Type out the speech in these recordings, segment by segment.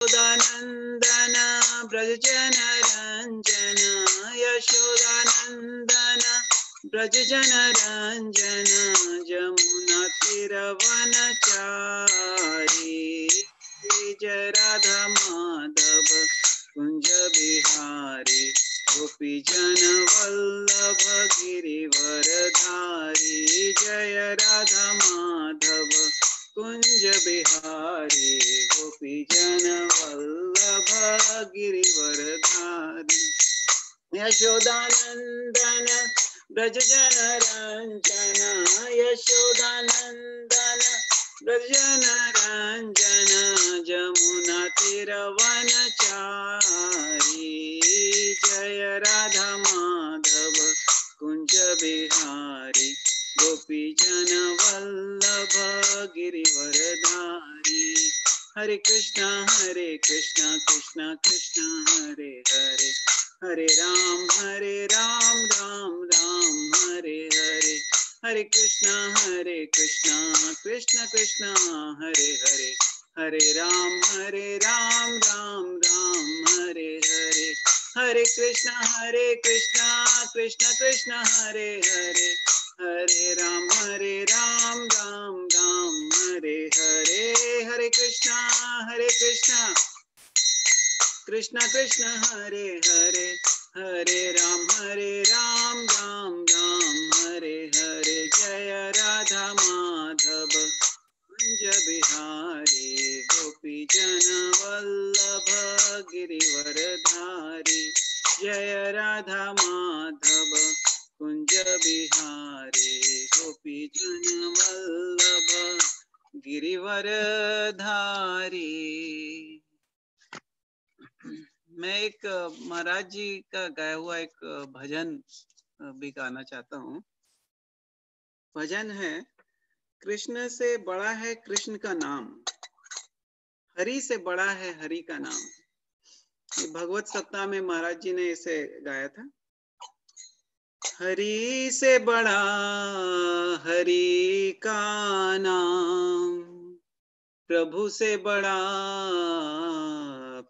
यशोदानंदन ब्रज जन रंजन यशोदानंदन ब्रज जन रंजन जमुना तीरवनचारी जय राधा माधव कुंज बिहारी गोपी जन वल्लभ गिरिवरधारी जय राधा माधव कुंज बिहारी गोपी जन वल्लभ गिरिवरधारी यशोदानंदन ब्रज जन रंजन यशोदानंदन ब्रज जन रंजन जमुना तीरवनचारी जय राधा माधव कुंज बिहारी गोपी जन वल्लभ गिरिवरधारी हरे कृष्णा कृष्ण कृष्ण हरे हरे हरे राम राम राम हरे हरे हरे कृष्णा कृष्ण कृष्ण हरे हरे हरे राम राम राम हरे हरे हरे कृष्णा कृष्ण कृष्ण हरे हरे हरे राम राम राम हरे हरे हरे कृष्णा कृष्ण कृष्ण हरे हरे हरे राम राम हरे हरे जय राधा माधव कुंज बिहारी गोपी जन वल्लभ गिरिवरधारी जय राधा माधव कुंज बिहारी गोपी जन वल्लभ गिरिवरधारी। मैं एक महाराज जी का गाया हुआ एक भजन भी गाना चाहता हूँ। भजन है, कृष्ण से बड़ा है कृष्ण का नाम, हरि से बड़ा है हरि का नाम। ये भगवत सप्ताह में महाराज जी ने इसे गाया था। हरि से बड़ा हरि का नाम, प्रभु से बड़ा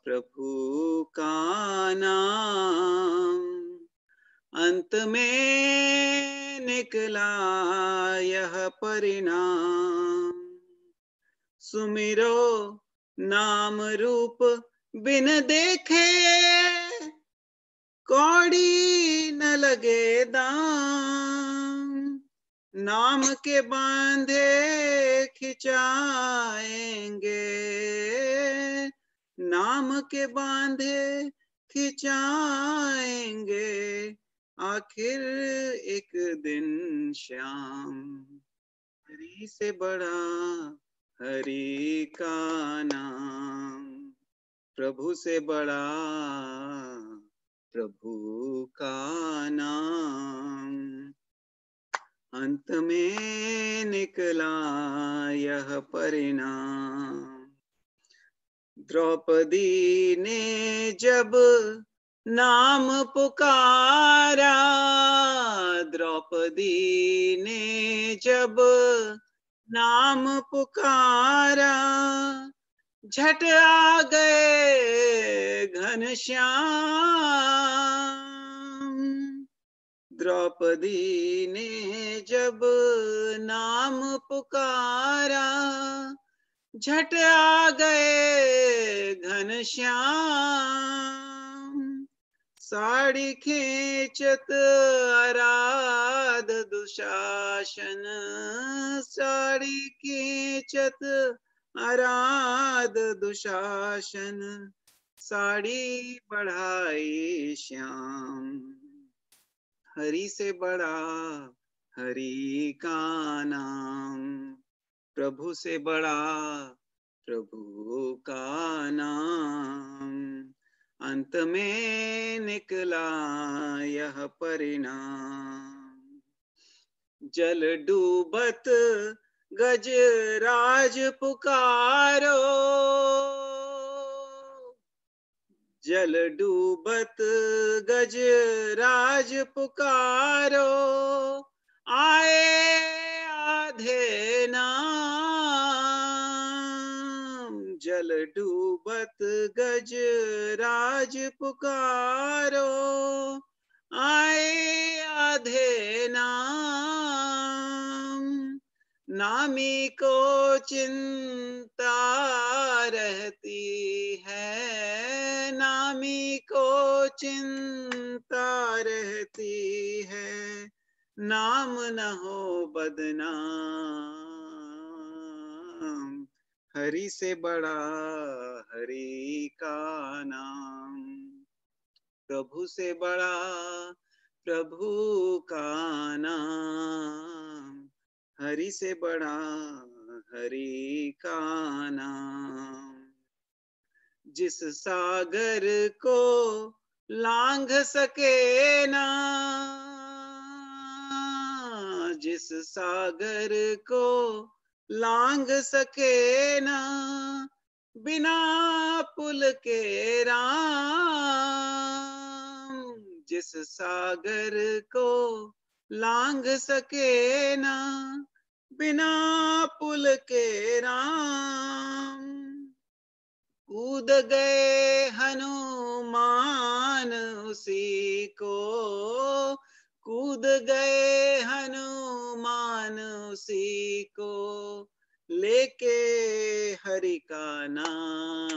प्रभु का नाम, अंत में निकला यह परिणाम। सुमिरो नाम रूप बिन देखे, कौड़ी न लगे दाम। नाम के बांधे खिंचाएंगे, नाम के बांधे खिंचाएंगे, आखिर एक दिन श्याम। हरि से बड़ा हरि का नाम, प्रभु से बड़ा प्रभु का नाम, अंत में निकला यह परिणाम। द्रौपदी ने जब नाम पुकारा, द्रौपदी ने जब नाम पुकारा, झट आ गए घनश्याम। द्रौपदी ने जब नाम पुकारा, झट आ गए घनश्याम। साड़ी खींचत आराध दुशासन, साड़ी खींचत आराध दुशासन, साड़ी बढ़ाई श्याम। हरि से बड़ा हरि का नाम, प्रभु से बड़ा प्रभु का नाम, अंत में निकला यह परिणाम। जल डूबत गजराज पुकारो, जल डूबत गजराज पुकारो, आए आधे नाम। जल डूबत गज राज पुकारो, आए आधे नाम, नामी को चिंता रहती है, नामी को चिंता रहती है, नाम न हो बदनाम, हरि से बड़ा हरि का नाम, प्रभु से बड़ा प्रभु का नाम, हरि से बड़ा हरि का नाम। जिस सागर को लांघ सके ना, जिस सागर को लांघ सके ना, बिना पुल के राम, जिस सागर को लांघ सके ना, बिना पुल के राम, कूद गए हनुमान उसी को, कूद गए हनुमान उसी को, लेके हरि का नाम,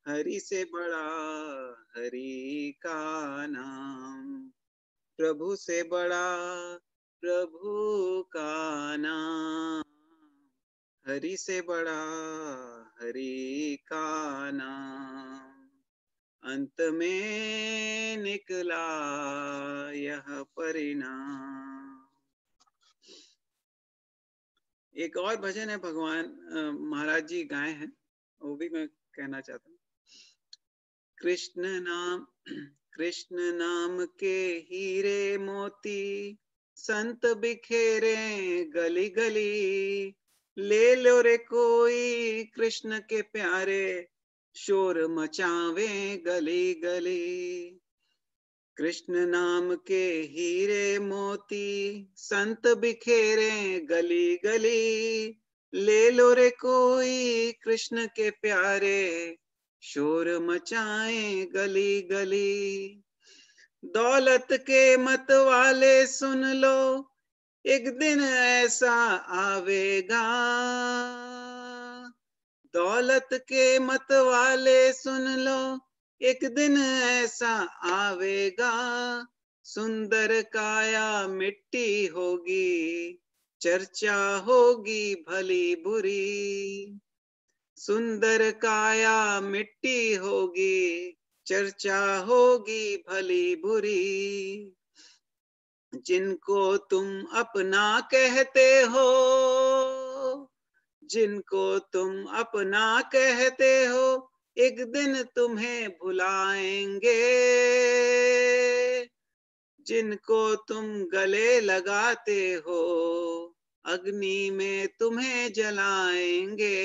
हरि से बड़ा हरि का नाम, प्रभु से बड़ा प्रभु का नाम, हरि से बड़ा हरि का नाम। अंत में निकला यह परिणाम। एक और भजन है भगवान महाराज जी गाए हैं, वो भी मैं कहना चाहता हूँ। कृष्ण नाम के हीरे मोती, संत बिखेरे गली गली, ले लो रे कोई कृष्ण के प्यारे, शोर मचावे गली गली। कृष्ण नाम के हीरे मोती, संत बिखेरे गली गली, ले लो रे कोई कृष्ण के प्यारे, शोर मचाए गली गली। दौलत के मत वाले सुन लो, एक दिन ऐसा आवेगा, दौलत के मत वाले सुन लो, एक दिन ऐसा आवेगा, सुंदर काया मिट्टी होगी, चर्चा होगी भली बुरी, सुंदर काया मिट्टी होगी, चर्चा होगी भली बुरी। जिनको तुम अपना कहते हो, जिनको तुम अपना कहते हो, एक दिन तुम्हें भुलाएंगे, जिनको तुम गले लगाते हो, अग्नि में तुम्हें जलाएंगे।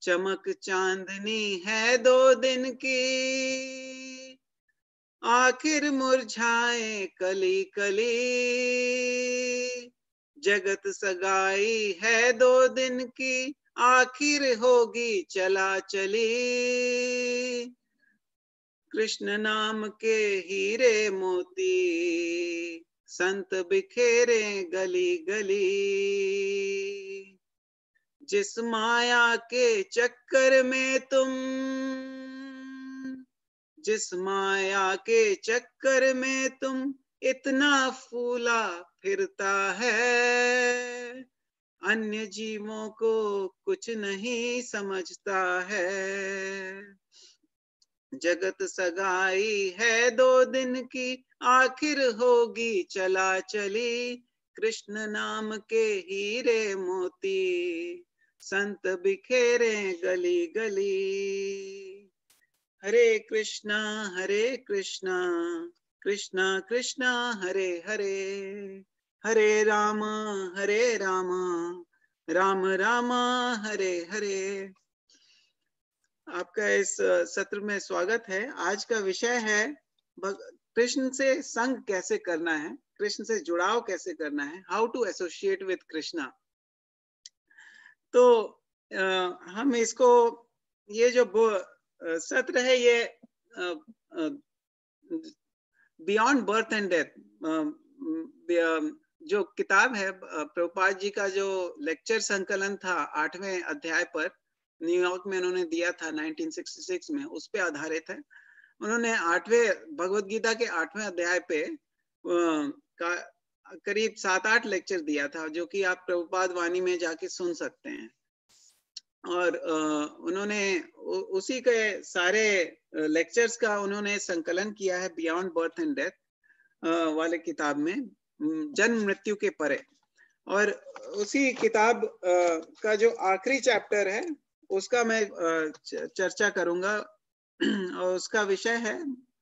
चमक चांदनी है 2 दिन की, आखिर मुरझाए कली कली, जगत सगाई है 2 दिन की, आखिर होगी चला चली। कृष्ण नाम के हीरे मोती, संत बिखेरे गली गली। जिस माया के चक्कर में तुम, जिस माया के चक्कर में तुम इतना फूला फिरता है, अन्य जीवों को कुछ नहीं समझता है। जगत सगाई है 2 दिन की, आखिर होगी चला चली। कृष्ण नाम के हीरे मोती, संत बिखेरे गली गली। हरे कृष्णा कृष्णा कृष्णा हरे हरे, हरे राम राम राम हरे हरे। आपका इस सत्र में स्वागत है। आज का विषय है कृष्ण से संग कैसे करना है, कृष्ण से जुड़ाव कैसे करना है, how to associate with Krishna. तो हम इसको, ये जो सत्र है, ये बियॉन्ड बर्थ एंड डेथ, जो किताब है प्रभुपाद जी का, जो लेक्चर संकलन था 8वें अध्याय पर, न्यूयॉर्क में उन्होंने दिया था 1966 में, उस पे आधारित है। उन्होंने 8वें भगवत गीता के 8वें अध्याय पे करीब 7-8 लेक्चर दिया था, जो कि आप प्रभुपाद वाणी में जाके सुन सकते हैं। और उन्होंने उसी के सारे लेक्चर्स का उन्होंने संकलन किया है बियॉन्ड बर्थ एंड डेथ वाले किताब में, जन्म मृत्यु के परे। और उसी किताब का जो आखिरी चैप्टर है उसका मैं चर्चा करूंगा, और उसका विषय है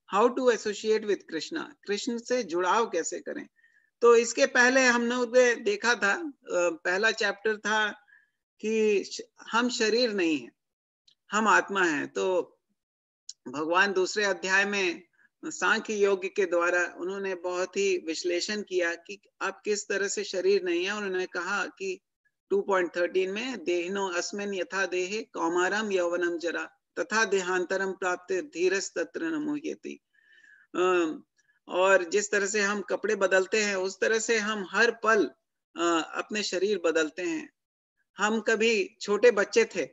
how to associate with Krishna, Krishna से जुड़ाव कैसे करें। तो इसके पहले हमने देखा था, पहला चैप्टर था कि हम शरीर नहीं है, हम आत्मा है। तो भगवान दूसरे अध्याय में सांख्य योग के द्वारा उन्होंने बहुत ही विश्लेषण किया कि आप किस तरह से शरीर नहीं है। उन्होंने कहा कि 2.13 में देहिनो अस्मिन् यथा देहे कौमारम यौवनम जरा तथा देहांतरम प्राप्त धीरस तत्र न मुह्यति। और जिस तरह से हम कपड़े बदलते हैं उस तरह से हम हर पल अपने शरीर बदलते हैं। हम कभी छोटे बच्चे थे,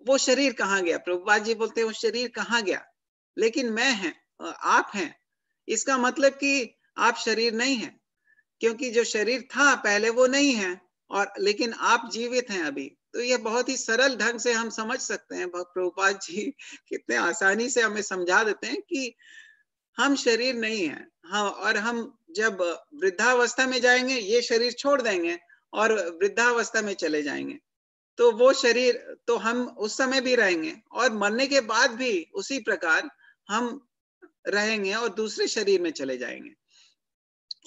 वो शरीर कहाँ गया? प्रभुपाद जी बोलते हैं वो शरीर कहाँ गया, लेकिन मैं है, आप हैं। इसका मतलब कि आप शरीर नहीं है, क्योंकि जो शरीर था पहले वो नहीं है, और लेकिन आप जीवित हैं अभी। तो ये बहुत ही सरल ढंग से हम समझ सकते हैं। प्रभुपाद जी कितने आसानी से हमें समझा देते हैं कि हम शरीर नहीं है। हाँ, और हम जब वृद्धावस्था में जाएंगे ये शरीर छोड़ देंगे और वृद्धावस्था में चले जाएंगे, तो वो शरीर तो हम उस समय भी रहेंगे, और मरने के बाद भी उसी प्रकार हम रहेंगे और दूसरे शरीर में चले जाएंगे।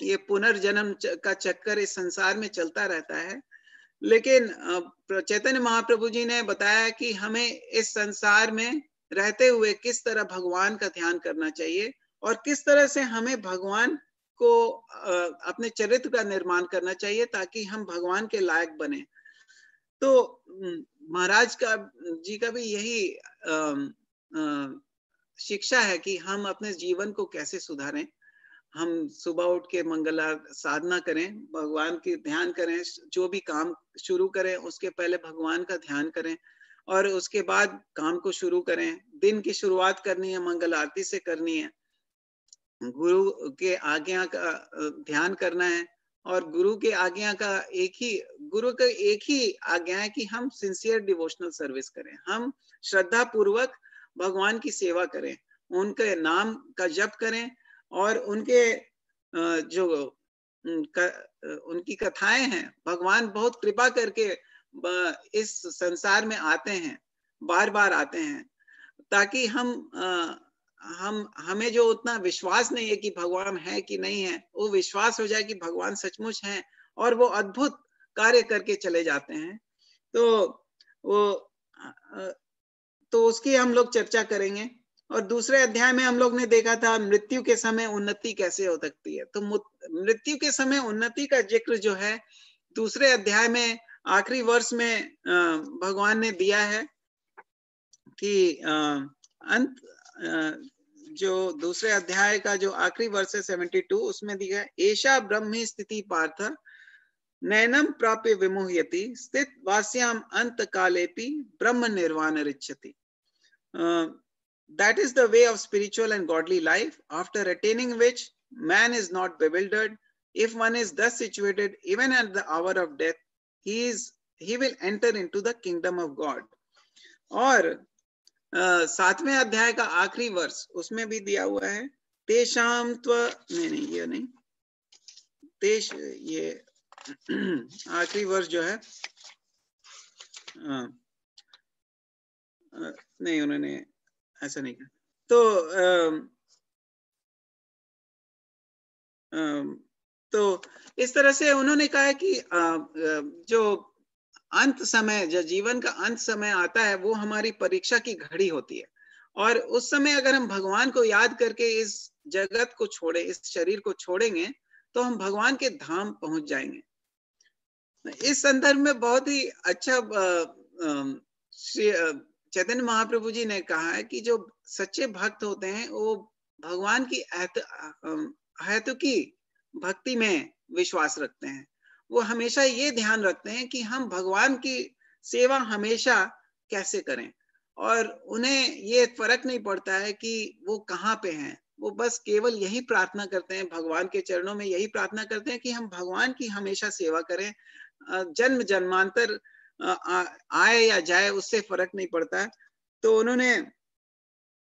ये पुनर्जन्म का चक्कर इस संसार में चलता रहता है। लेकिन चैतन्य महाप्रभु जी ने बताया कि हमें इस संसार में रहते हुए किस तरह भगवान का ध्यान करना चाहिए, और किस तरह से हमें भगवान को अपने चरित्र का निर्माण करना चाहिए ताकि हम भगवान के लायक बने। तो महाराज का जी का भी यही शिक्षा है कि हम अपने जीवन को कैसे सुधारें। हम सुबह उठ के मंगला साधना करें, भगवान की ध्यान करें, जो भी काम शुरू करें उसके पहले भगवान का ध्यान करें, और उसके बाद काम को शुरू करें। दिन की शुरुआत करनी है मंगल आरती से करनी है, गुरु के आज्ञा का ध्यान करना है, और गुरु के आज्ञा का गुरु का एक ही आज्ञा है कि हम सिंसियर डिवोशनल सर्विस करें, हम श्रद्धा पूर्वक भगवान की सेवा करें, उनके नाम का जप करें, और उनके जो उनकी कथाएं हैं, भगवान बहुत कृपा करके इस संसार में आते हैं, बार बार आते हैं, ताकि हमें जो उतना विश्वास नहीं है कि भगवान है कि नहीं है, वो विश्वास हो जाए कि भगवान सचमुच हैं और वो अद्भुत कार्य करके चले जाते हैं। तो उसकी हम लोग चर्चा करेंगे। और दूसरे अध्याय में हम लोग ने देखा था मृत्यु के समय उन्नति कैसे हो सकती है। तो मृत्यु के समय उन्नति का जिक्र जो है दूसरे अध्याय में आखिरी वर्ष में भगवान ने दिया है कि अंत जो दूसरे अध्याय का जो आखिरी वर्ष है 72, उसमें दिया है एषा ब्रह्मी स्थिति पार्थ नैनम प्राप्य विमुह्यति स्थित वास्याम अंत कालेपि ब्रह्म निर्वाण रिच्छति। That is the way of spiritual and godly life, after attaining which man is not bewildered. If one is thus situated, even at the hour of death, he will enter into the kingdom of God. और 7वें अध्याय का आखिरी वर्ष उसमें भी दिया हुआ है तेषाम नहीं ये नहीं, ये आखिरी वर्ष जो है नहीं, उन्होंने ऐसा नहीं कहा। तो इस तरह से उन्होंने कहा कि जो अंत समय, जो जीवन का अंत समय आता है, वो हमारी परीक्षा की घड़ी होती है, और उस समय अगर हम भगवान को याद करके इस जगत को छोड़े, इस शरीर को छोड़ेंगे, तो हम भगवान के धाम पहुंच जाएंगे। इस संदर्भ में बहुत ही अच्छा श्री चैतन्य महाप्रभु जी ने कहा है कि जो सच्चे भक्त होते हैं वो भगवान की अहेतुकी भक्ति में विश्वास रखते हैं। वो हमेशा ये ध्यान रखते हैं कि हम भगवान की सेवा हमेशा कैसे करें, और उन्हें ये फर्क नहीं पड़ता है कि वो कहाँ पे हैं। वो बस केवल यही प्रार्थना करते हैं, भगवान के चरणों में यही प्रार्थना करते हैं कि हम भगवान की हमेशा सेवा करें। जन्म जन्मांतर आए या जाए उससे फर्क नहीं पड़ता है। तो उन्होंने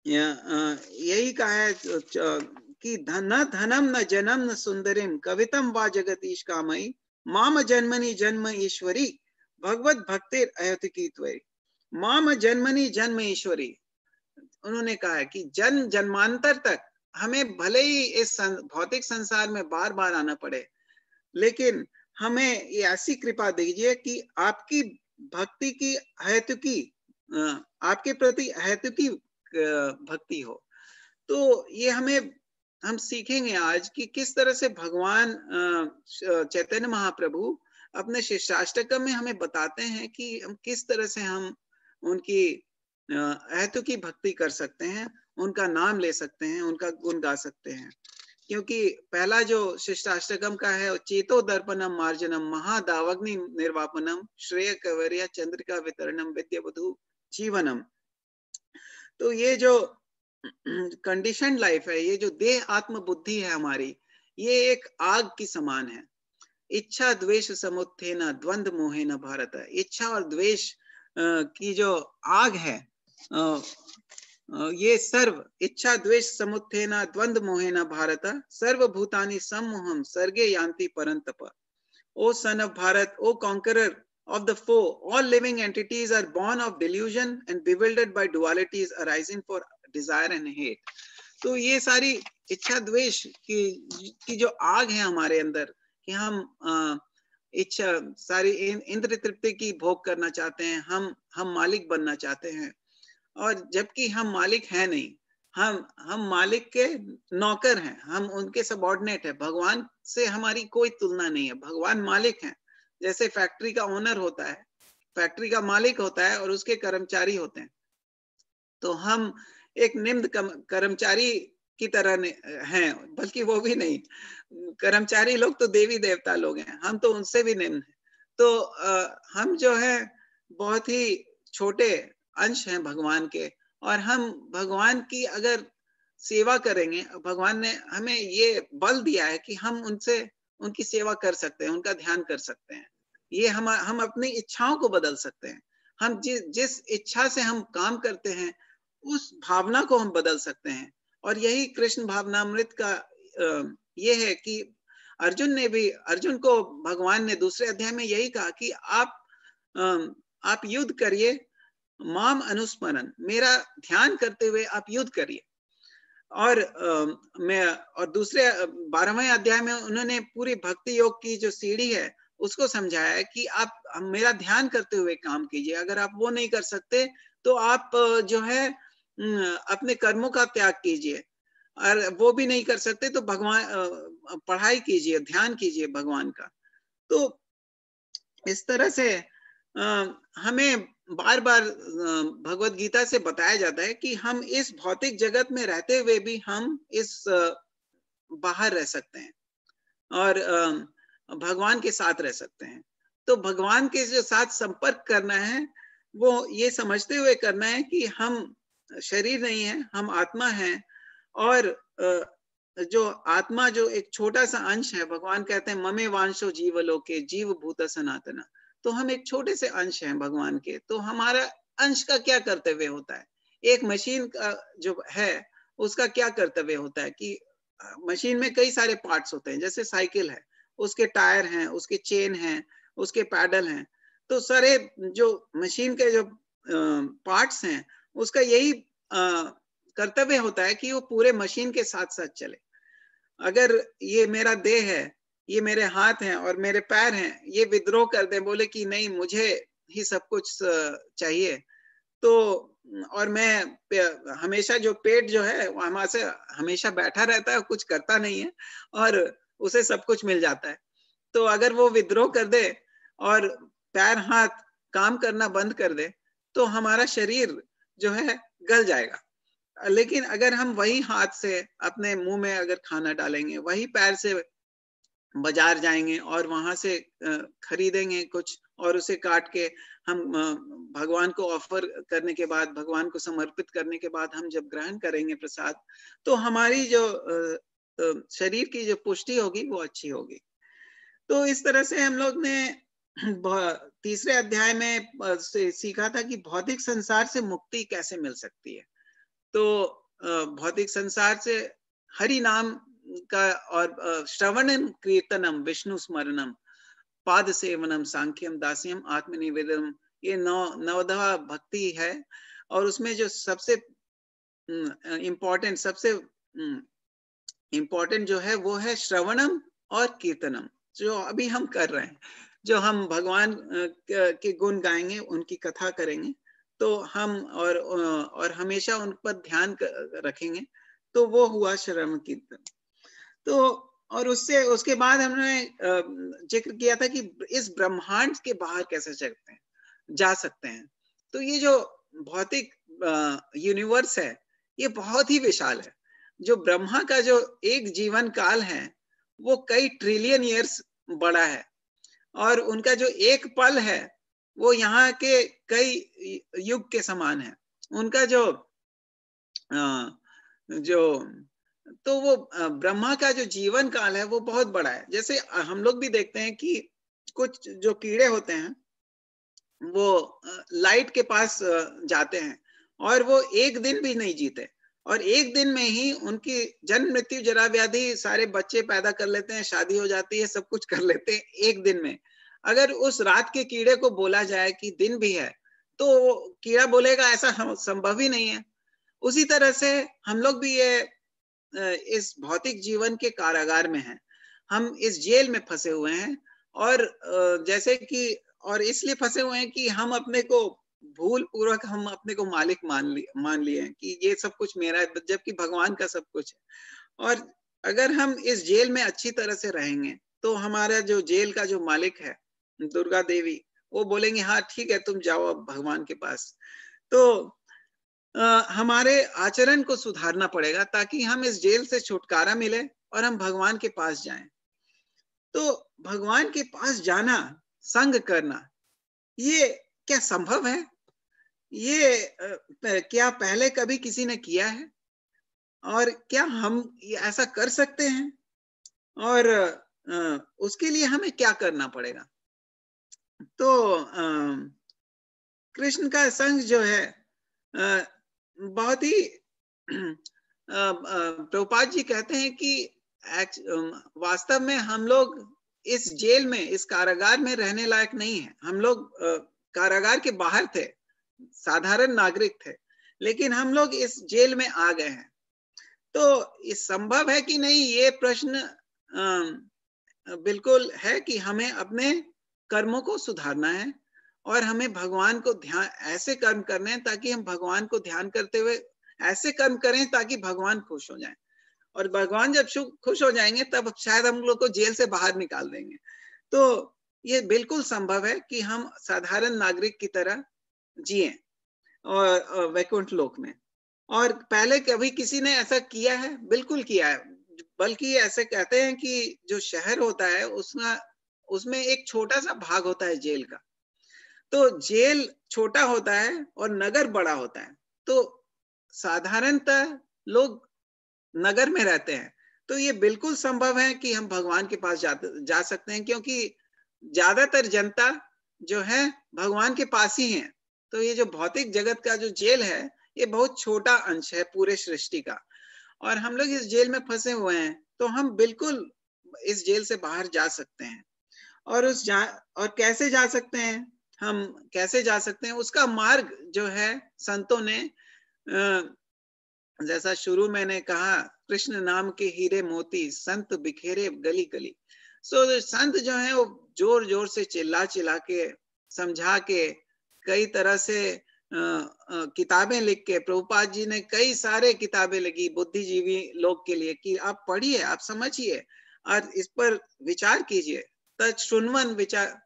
यही कहा है कि न धनम न जनम न सुंदरिम कवितम वा जगतीश कामयी माम जन्मनि जन्म ईश्वरी भगवत भक्तिर अहतिकी त्वयि। माम जन्मनि जन्म ईश्वरी, उन्होंने कहा है कि जन्म जन्मांतर तक हमें भले ही इस भौतिक संसार में बार बार आना पड़े, लेकिन हमें ये ऐसी कृपा दीजिए कि आपकी भक्ति की अहेतुकी, आपके प्रति अहेतुकी भक्ति हो। तो ये हम सीखेंगे आज कि किस तरह से भगवान चैतन्य महाप्रभु अपने शिष्टाष्टकम में हमें बताते हैं कि हम किस तरह से हम उनकी अहेतुकी भक्ति कर सकते हैं, उनका नाम ले सकते हैं, उनका गुण गा सकते हैं। क्योंकि पहला जो शिष्टाष्टकम का है, चेतो दर्पणम मार्जनम महादावग्नि निर्वापनम श्रेय कवर्य चंद्रिका वितरणम विद्यावधु जीवनम। तो ये जो कंडीशन लाइफ है, ये जो देह आत्म बुद्धि है हमारी, ये एक आग की समान है। इच्छा द्वेष समुत्थेन द्वंद्व मोहेन भारत। इच्छा और द्वेष की जो आग है, ये सर्व इच्छा द्वेष समुत्थेन द्वंद्व मोहेन भारत सर्वभूतानि सम्मोहम सर्गे यान्ति परंतप। O son of Bharat, O conqueror of the foe, all living entities are born of delusion and bewildered by dualities arising for desire and hate. तो ये सारी इच्छा द्वेष की जो आग है हमारे अंदर, कि हम इच्छा सारी इंद्र तृप्ति की भोग करना चाहते हैं, हम मालिक बनना चाहते हैं, और जबकि हम मालिक हैं नहीं, हम मालिक के नौकर हैं, हम उनके सबऑर्डिनेट है। भगवान से हमारी कोई तुलना नहीं है। भगवान मालिक हैं। जैसे फैक्ट्री का ओनर होता है, फैक्ट्री का मालिक होता है और उसके कर्मचारी होते हैं, तो हम एक निम्न कर्मचारी की तरह हैं, बल्कि वो भी नहीं, कर्मचारी लोग तो देवी देवता लोग हैं, हम तो उनसे भी निम्न हैं। तो हम जो है बहुत ही छोटे अंश हैं भगवान के, और हम भगवान की अगर सेवा करेंगे, भगवान ने हमें ये बल दिया है कि हम उनकी सेवा कर सकते हैं, उनका ध्यान कर सकते हैं। ये हम अपनी इच्छाओं को बदल सकते हैं। हम जिस इच्छा से हम काम करते हैं, उस भावना को हम बदल सकते हैं। और यही कृष्ण भावनामृत का ये है कि अर्जुन को भगवान ने दूसरे अध्याय में यही कहा कि आप युद्ध करिए, माम अनुस्मरण, मेरा ध्यान करते हुए आप युद्ध करिए। और दूसरे 12वें अध्याय में उन्होंने पूरी भक्ति योग की जो सीढ़ी है उसको समझाया है कि आप मेरा ध्यान करते हुए काम कीजिए। अगर आप वो नहीं कर सकते तो आप जो है अपने कर्मों का त्याग कीजिए, और वो भी नहीं कर सकते तो भगवान पढ़ाई कीजिए, ध्यान कीजिए भगवान का। तो इस तरह से हमें बार बार भगवत गीता से बताया जाता है कि हम इस भौतिक जगत में रहते हुए भी हम इस बाहर रह सकते हैं और भगवान के साथ रह सकते हैं। तो भगवान के जो साथ संपर्क करना है वो ये समझते हुए करना है कि हम शरीर नहीं है, हम आत्मा हैं, और जो आत्मा जो एक छोटा सा अंश है, भगवान कहते हैं ममे वांशो जीवलोके जीव भूत सनातना। तो हम एक छोटे से अंश हैं भगवान के। तो हमारा अंश का क्या कर्तव्य होता है? एक मशीन का जो है उसका क्या कर्तव्य होता है कि मशीन में कई सारे पार्ट्स होते हैं। जैसे साइकिल है, उसके टायर हैं, उसके चेन हैं, उसके पैडल हैं। तो सारे जो मशीन के जो पार्ट्स हैं उसका यही कर्तव्य होता है कि वो पूरे मशीन के साथ साथ चले। अगर ये मेरा देह है, ये मेरे हाथ हैं और मेरे पैर हैं, ये विद्रोह कर दे, बोले कि नहीं मुझे ही सब कुछ चाहिए, तो और मैं हमेशा जो पेट जो है वो हमारे से हमेशा बैठा रहता है, कुछ करता नहीं है और उसे सब कुछ मिल जाता है। तो अगर वो विद्रोह कर दे और पैर हाथ काम करना बंद कर दे तो हमारा शरीर जो है गल जाएगा। लेकिन अगर हम वही हाथ से अपने मुंह में अगर खाना डालेंगे, वही पैर से बाजार जाएंगे और वहां से खरीदेंगे कुछ और उसे काट के हम भगवान को ऑफर करने के बाद, भगवान को समर्पित करने के बाद हम जब ग्रहण करेंगे प्रसाद, तो हमारी जो शरीर की जो पुष्टि होगी वो अच्छी होगी। तो इस तरह से हम लोग ने तीसरे अध्याय में सीखा था कि भौतिक संसार से मुक्ति कैसे मिल सकती है। तो भौतिक संसार से हरि नाम का और श्रवणम कीर्तनम विष्णु स्मरणम पाद सेवनम सांख्यम दास्यम आत्मनिवेदनम, ये नवधा भक्ति है। और उसमें जो सबसे इम्पोर्टेंट जो है वो है श्रवणम और कीर्तनम, जो अभी हम कर रहे हैं। जो हम भगवान के गुण गाएंगे, उनकी कथा करेंगे, तो हम और हमेशा उन पर ध्यान रखेंगे, तो वो हुआ श्रवण कीर्तन। तो और उसके बाद हमने जिक्र किया था कि इस ब्रह्मांड के बाहर कैसे जा सकते हैं। तो ये जो भौतिक यूनिवर्स है ये बहुत ही विशाल है। जो ब्रह्मा का जो एक जीवन काल है वो कई ट्रिलियन ईयर्स बड़ा है, और उनका जो एक पल है वो यहाँ के कई युग के समान है। उनका जो तो वो ब्रह्मा का जो जीवन काल है वो बहुत बड़ा है। जैसे हम लोग भी देखते हैं कि कुछ जो कीड़े होते हैं वो लाइट के पास जाते हैं और वो एक दिन भी नहीं जीते, और एक दिन में ही उनकी जन्म मृत्यु जरा व्याधि, सारे बच्चे पैदा कर लेते हैं, शादी हो जाती है, सब कुछ कर लेते हैं एक दिन में। अगर उस रात के कीड़े को बोला जाए कि दिन भी है, तो कीड़ा बोलेगा ऐसा संभव ही नहीं है। उसी तरह से हम लोग भी ये इस भौतिक जीवन के कारागार में हैं, हम इस जेल में फंसे हुए हैं, और जैसे कि और इसलिए फंसे हुए हैं कि हम अपने को भूल पूर्वक हम अपने को मालिक मान लिए हैं कि ये सब कुछ मेरा है, जबकि भगवान का सब कुछ है। और अगर हम इस जेल में अच्छी तरह से रहेंगे तो हमारा जो जेल का जो मालिक है दुर्गा देवी, वो बोलेंगे हाँ ठीक है, तुम जाओ अब भगवान के पास। तो हमारे आचरण को सुधारना पड़ेगा ताकि हम इस जेल से छुटकारा मिले और हम भगवान के पास जाएं। तो भगवान के पास जाना, संग करना, ये क्या संभव है? ये क्या पहले कभी किसी ने किया है? और क्या हम ऐसा कर सकते हैं? और उसके लिए हमें क्या करना पड़ेगा? तो कृष्ण का संग जो है बहुत ही प्रभुपाद जी कहते हैं कि वास्तव में हम लोग इस जेल में, इस कारागार में रहने लायक नहीं है। हम लोग कारागार के बाहर थे, साधारण नागरिक थे, लेकिन हम लोग इस जेल में आ गए हैं। तो ये संभव है कि नहीं, ये प्रश्न बिल्कुल है कि हमें अपने कर्मों को सुधारना है और हमें भगवान को ध्यान, ऐसे कर्म करने हैं ताकि हम भगवान को ध्यान करते हुए ऐसे कर्म करें ताकि भगवान खुश हो जाएं। और भगवान जब खुश हो जाएंगे तब शायद हम लोग को जेल से बाहर निकाल देंगे। तो ये बिल्कुल संभव है कि हम साधारण नागरिक की तरह जिए और वैकुंठ लोक में। और पहले कभी किसी ने ऐसा किया है? बिल्कुल किया है। बल्कि ऐसे कहते हैं कि जो शहर होता है उसमें एक छोटा सा भाग होता है जेल का। तो जेल छोटा होता है और नगर बड़ा होता है। तो साधारणतः लोग नगर में रहते हैं। तो ये बिल्कुल संभव है कि हम भगवान के पास जा सकते हैं, क्योंकि ज्यादातर जनता जो है भगवान के पास ही है। तो ये जो भौतिक जगत का जो जेल है ये बहुत छोटा अंश है पूरे सृष्टि का, और हम लोग इस जेल में फंसे हुए हैं। तो हम बिल्कुल इस जेल से बाहर जा सकते हैं। और और कैसे जा सकते हैं? हम कैसे जा सकते हैं उसका मार्ग जो है संतों ने, जैसा शुरू मैंने कहा, कृष्ण नाम के हीरे मोती संत बिखेरे गली गली। सो संत जो है वो जोर जोर से चिल्ला चिल्ला के समझा के, कई तरह से किताबें लिख के, प्रभुपाद जी ने कई सारे किताबें लिखी बुद्धिजीवी लोग के लिए कि आप पढ़िए, आप समझिए और इस पर विचार कीजिए। तत्शृण्वन् विचार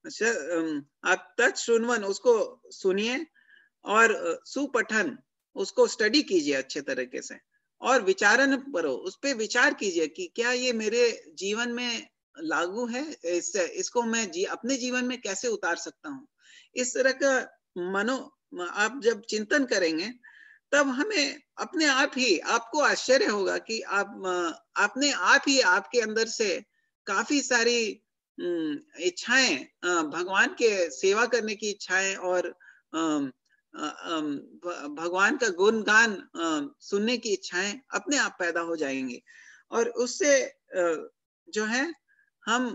आप तत्शृण्वन् उसको सुनिए और सुपठन उसको स्टडी कीजिए अच्छे तरीके से, और विचारन करो, उस पे विचार कीजिए कि क्या ये मेरे जीवन में लागू है, इसको मैं अपने जीवन में कैसे उतार सकता हूँ। इस तरह का मनो आप जब चिंतन करेंगे तब हमें अपने आप ही आपको आश्चर्य होगा कि आप अपने आप ही आपके अंदर से काफी सारी इच्छाएं, भगवान के सेवा करने की इच्छाएं और भगवान का गुणगान सुनने की इच्छाएं अपने आप पैदा हो जाएंगी, और उससे जो है हम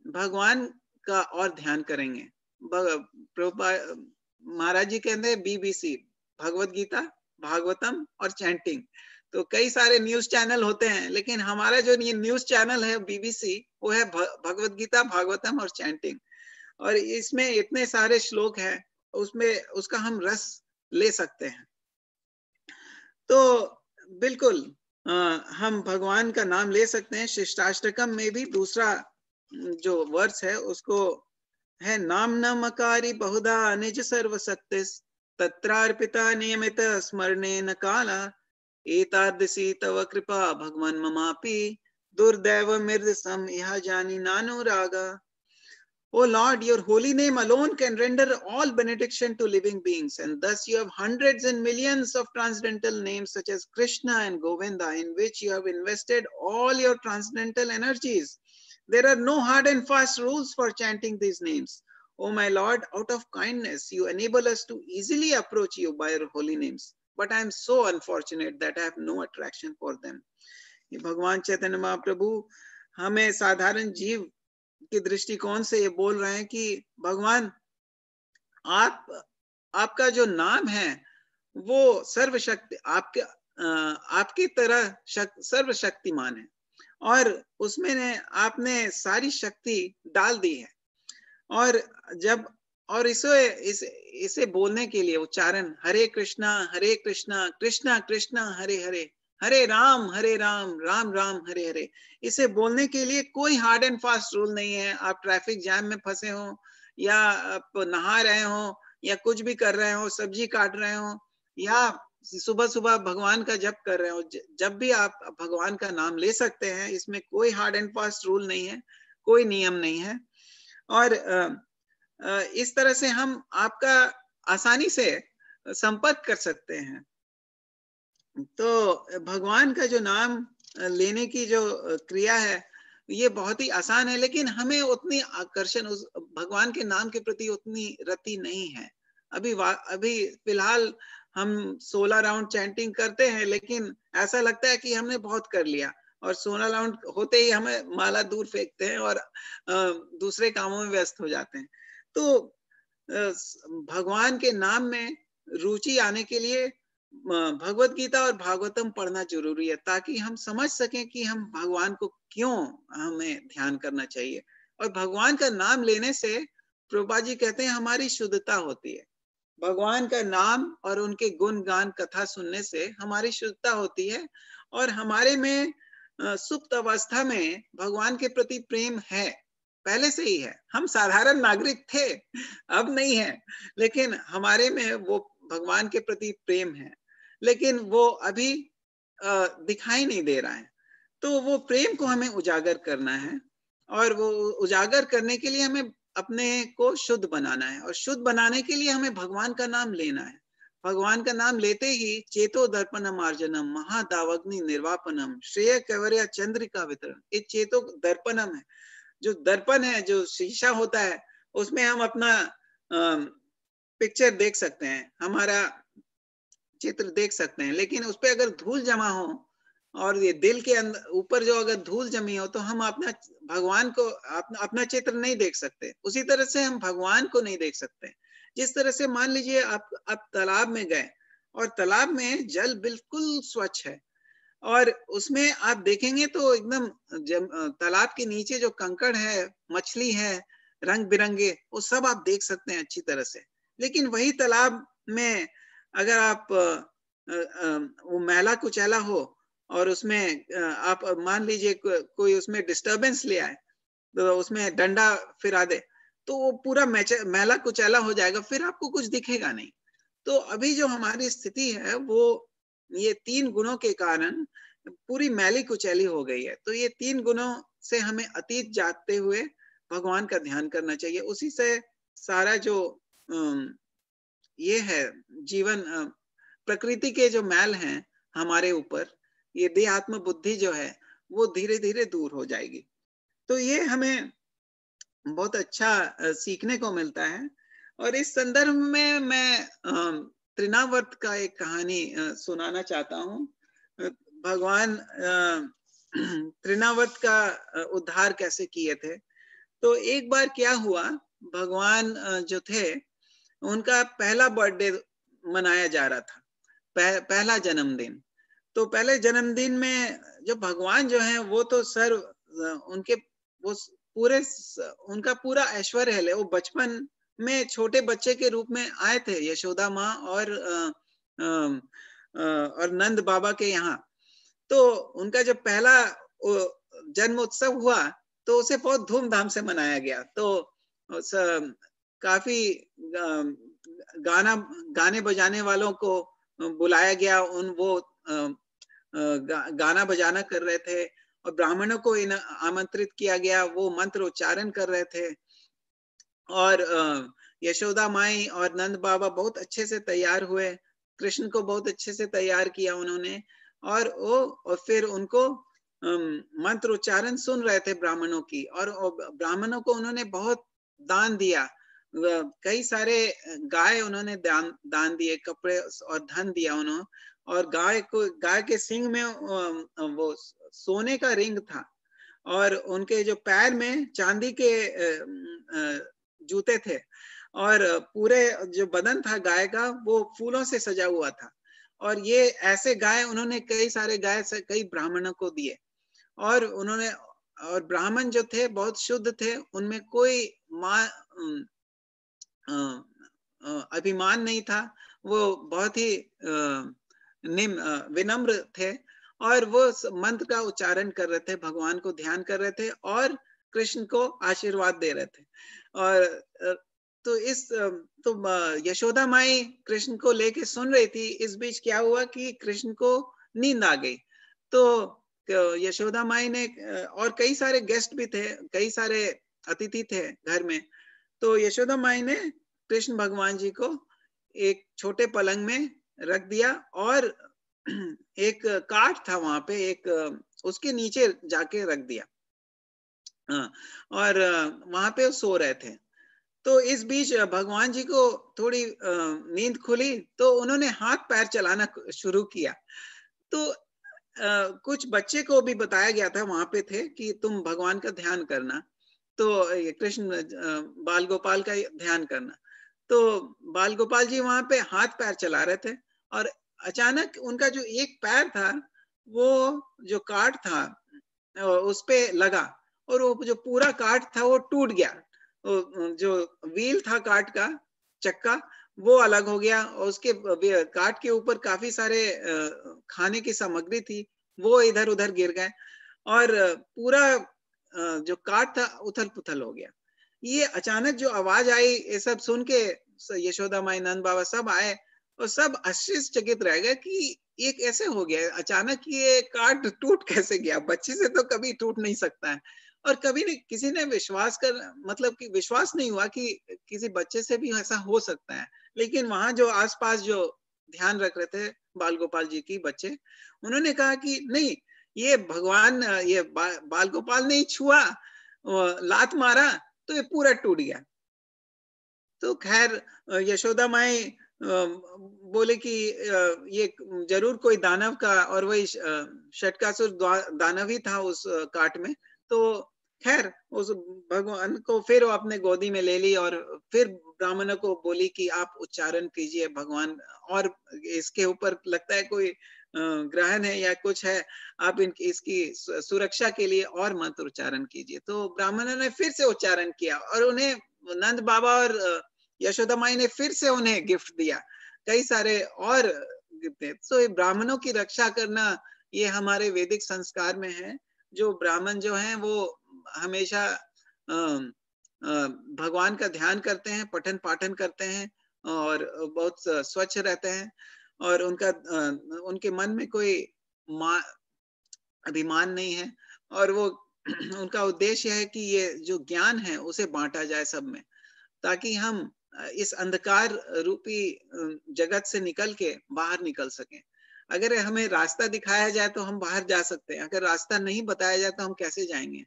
भगवान का और ध्यान करेंगे। महाराज जी कहते हैं BBC, भगवत गीता, भागवतम और चैंटिंग। तो कई सारे न्यूज चैनल होते हैं, लेकिन हमारा जो ये न्यूज चैनल है BBC, वो है भगवत गीता, भागवतम और चैंटिंग। और इसमें इतने सारे श्लोक हैं, उसमें उसका हम रस ले सकते हैं। तो बिल्कुल हम भगवान का नाम ले सकते हैं। शिष्टाष्टकम में भी दूसरा जो वर्स है उसको है, नाम नमकारी बहुधा निज सर्व सत्तिस तत्रार्पिता नियमित स्मरणे न काला एतादृशी तव कृपा भगवान ममापि दुर्दैव मृदसम यह जानी नानुरागा। O Lord, your holy name alone can render all benediction to living beings, and thus you have hundreds and millions of transcendental names such as Krishna and Govinda, in which you have invested all your transcendental energies. There are no hard and fast rules for chanting these names. O my Lord, out of kindness, you enable us to easily approach you by your holy names. But I am so unfortunate that I have no attraction for them. ये भगवान चैतन्य महाप्रभु हमें साधारण जीव की दृष्टिकोण से ये बोल रहे हैं कि भगवान आपका जो नाम है वो सर्वशक्ति, आपकी तरह सर्वशक्तिमान है, और उसमें आपने सारी शक्ति डाल दी है। और जब और इसे बोलने के लिए उच्चारण हरे कृष्णा कृष्णा कृष्णा हरे हरे, हरे राम राम राम हरे हरे, इसे बोलने के लिए कोई हार्ड एंड फास्ट रूल नहीं है। आप ट्रैफिक जैम में फंसे हो, या आप नहा रहे हो, या कुछ भी कर रहे हो, सब्जी काट रहे हो, या सुबह सुबह भगवान का जप कर रहे हो, जब भी आप भगवान का नाम ले सकते हैं। इसमें कोई हार्ड एंड फास्ट रूल नहीं है, कोई नियम नहीं है। और इस तरह से हम आपका आसानी से संपर्क कर सकते हैं। तो भगवान का जो नाम लेने की जो क्रिया है ये बहुत ही आसान है, लेकिन हमें उतनी आकर्षण उस भगवान के नाम के प्रति उतनी रति नहीं है। अभी फिलहाल हम 16 राउंड चैंटिंग करते हैं, लेकिन ऐसा लगता है कि हमने बहुत कर लिया, और 16 राउंड होते ही हमें माला दूर फेंकते हैं और दूसरे कामों में व्यस्त हो जाते हैं। तो भगवान के नाम में रुचि आने के लिए भगवत गीता और भागवतम पढ़ना जरूरी है, ताकि हम समझ सकें कि हम भगवान को क्यों हमें ध्यान करना चाहिए। और भगवान का नाम लेने से प्रभुपाद जी कहते हैं हमारी शुद्धता होती है। भगवान का नाम और उनके गुण गान कथा सुनने से हमारी शुद्धता होती है, और हमारे में सुप्त अवस्था में भगवान के प्रति प्रेम है, पहले से ही है। हम साधारण नागरिक थे, अब नहीं है, लेकिन हमारे में वो भगवान के प्रति प्रेम है, लेकिन वो अभी दिखाई नहीं दे रहा है। तो वो प्रेम को हमें उजागर करना है, और वो उजागर करने के लिए हमें अपने को शुद्ध बनाना है, और शुद्ध बनाने के लिए हमें भगवान का नाम लेना है। भगवान का नाम लेते ही चेतो दर्पणम आर्जनम महादावग्नि निर्वापनम श्रेय कैवर्य चंद्रिका वितरण, ये चेतो दर्पणम है। जो दर्पण है, जो शीशा होता है, उसमें हम अपना पिक्चर देख सकते हैं, हमारा चित्र देख सकते हैं, लेकिन उस पर अगर धूल जमा हो और ये दिल के अंदर ऊपर जो अगर धूल जमी हो तो हम अपना भगवान को अपना चित्र नहीं देख सकते। उसी तरह से हम भगवान को नहीं देख सकते। जिस तरह से मान लीजिए आप तालाब में गए और तालाब में जल बिल्कुल स्वच्छ है, और उसमें आप देखेंगे तो एकदम तालाब के नीचे जो कंकड़ है, मछली है, रंग बिरंगे, वो सब आप देख सकते हैं अच्छी तरह से। लेकिन वही तालाब में अगर आप वो मैला कुचैला हो और उसमें आप मान लीजिए कोई उसमें डिस्टरबेंस ले आए, तो उसमें डंडा फिरा दे, तो वो पूरा मैला कुचैला हो जाएगा, फिर आपको कुछ दिखेगा नहीं। तो अभी जो हमारी स्थिति है वो ये 3 गुणों के कारण पूरी मैली कुचैली हो गई है। तो ये 3 गुणों से हमें अतीत जाते हुए भगवान का ध्यान करना चाहिए। उसी से सारा जो ये है जीवन, प्रकृति के जो मैल हैं हमारे ऊपर, ये देह आत्म बुद्धि जो है वो धीरे धीरे दूर हो जाएगी। तो ये हमें बहुत अच्छा सीखने को मिलता है। और इस संदर्भ में मैं तृणावर्त का एक कहानी सुनाना चाहता हूँ। भगवान तृणावर्त का उद्धार कैसे किए थे। तो एक बार क्या हुआ, भगवान जो थे उनका पहला बर्थडे मनाया जा रहा था, पहला जन्मदिन। तो पहले जन्मदिन में जो भगवान जो है वो तो उनके वो पूरे उनका पूरा ऐश्वर्य है, वो बचपन में छोटे बच्चे के रूप में आए थे यशोदा माँ और नंद बाबा के यहाँ। तो उनका जब पहला जन्म उत्सव हुआ तो उसे बहुत धूमधाम से मनाया गया। तो काफी गाने बजाने वालों को बुलाया गया, वो गाना बजाना कर रहे थे, और ब्राह्मणों को आमंत्रित किया गया, वो मंत्र उच्चारण कर रहे थे। और यशोदा माई और नंद बाबा बहुत अच्छे से तैयार हुए, कृष्ण को बहुत अच्छे से तैयार किया उन्होंने, और फिर उनको मंत्र उच्चारण सुन रहे थे ब्राह्मणों की, और ब्राह्मणों को उन्होंने बहुत दान दिया, कई सारे गाय उन्होंने दान दिए, कपड़े और धन दिया उन्होंने। और गाय के सींग में वो सोने का रिंग था, और उनके जो पैर में चांदी के जूते थे, और पूरे जो बदन था गाय का वो फूलों से सजा हुआ था। और ये ऐसे गाय उन्होंने कई सारे गाय से कई ब्राह्मणों को दिए, और ब्राह्मण जो थे बहुत शुद्ध थे, उनमें कोई अभिमान नहीं था, वो बहुत ही विनम्र थे, और वो मंत्र का उच्चारण कर रहे थे, भगवान को ध्यान कर रहे थे, और कृष्ण को आशीर्वाद दे रहे थे। और तो यशोदा माई कृष्ण को लेके सुन रही थी। इस बीच क्या हुआ कि कृष्ण को नींद आ गई। तो यशोदा माई ने, और कई सारे गेस्ट भी थे, कई सारे अतिथि थे घर में, तो यशोदा माई ने कृष्ण भगवान जी को एक छोटे पलंग में रख दिया, और एक काठ था वहां पे, एक उसके नीचे जाके रख दिया, और वहां पे सो रहे थे। तो इस बीच भगवान जी को थोड़ी नींद खुली, तो उन्होंने हाथ पैर चलाना शुरू किया। तो कुछ बच्चे को भी बताया गया था, वहां पे थे, कि तुम भगवान का ध्यान करना, तो कृष्ण बाल गोपाल का ध्यान करना। तो बाल गोपाल जी वहां पे हाथ पैर चला रहे थे, और अचानक उनका जो एक पैर था वो जो काठ था उस पे लगा, और वो जो पूरा काठ था वो टूट गया। जो व्हील था काठ का, चक्का, वो अलग हो गया, और उसके काठ के ऊपर काफी सारे खाने की सामग्री थी, वो इधर उधर गिर गए, और पूरा जो काठ था उथल पुथल हो गया। ये अचानक जो आवाज आई, ये सब सुन के यशोदा माई, नंद बाबा सब आए, और सब आश्चर्यचकित रह गए कि ये कैसे हो गया, अचानक ये काठ टूट कैसे गया, बच्चे से तो कभी टूट नहीं सकता है। और कभी नहीं किसी ने मतलब कि विश्वास नहीं हुआ कि किसी बच्चे से भी ऐसा हो सकता है। लेकिन वहां जो आसपास जो ध्यान रख रहे थे बाल गोपाल जी की बच्चे, उन्होंने कहा कि नहीं, ये भगवान, ये बाल गोपाल ने छुआ, लात मारा, तो ये पूरा टूट गया। तो खैर यशोदा माई बोले कि ये जरूर कोई दानव का, और वही षटकासुर दानव ही था उस काट में। तो खैर उस भगवान को फिर वो अपने गोदी में ले ली, और फिर ब्राह्मणों को बोली कि आप उच्चारण कीजिए भगवान, और इसके ऊपर लगता है कोई ग्रहण है या कुछ है, आप इसकी सुरक्षा के लिए और मंत्र उच्चारण कीजिए। तो ब्राह्मणों ने फिर से उच्चारण किया, और उन्हें नंद बाबा और यशोदा माई ने फिर से उन्हें गिफ्ट दिया, कई सारे और गिफ्ट। तो ब्राह्मणों की रक्षा करना ये हमारे वैदिक संस्कार में है। जो ब्राह्मण जो हैं वो हमेशा भगवान का ध्यान करते हैं, पठन पाठन करते हैं और बहुत स्वच्छ रहते हैं और उनके मन में कोई अभिमान नहीं है और वो उनका उद्देश्य है कि ये जो ज्ञान है उसे बांटा जाए सब में, ताकि हम इस अंधकार रूपी जगत से निकल के बाहर निकल सकें। अगर हमें रास्ता दिखाया जाए तो हम बाहर जा सकते हैं, अगर रास्ता नहीं बताया जाए तो हम कैसे जाएंगे?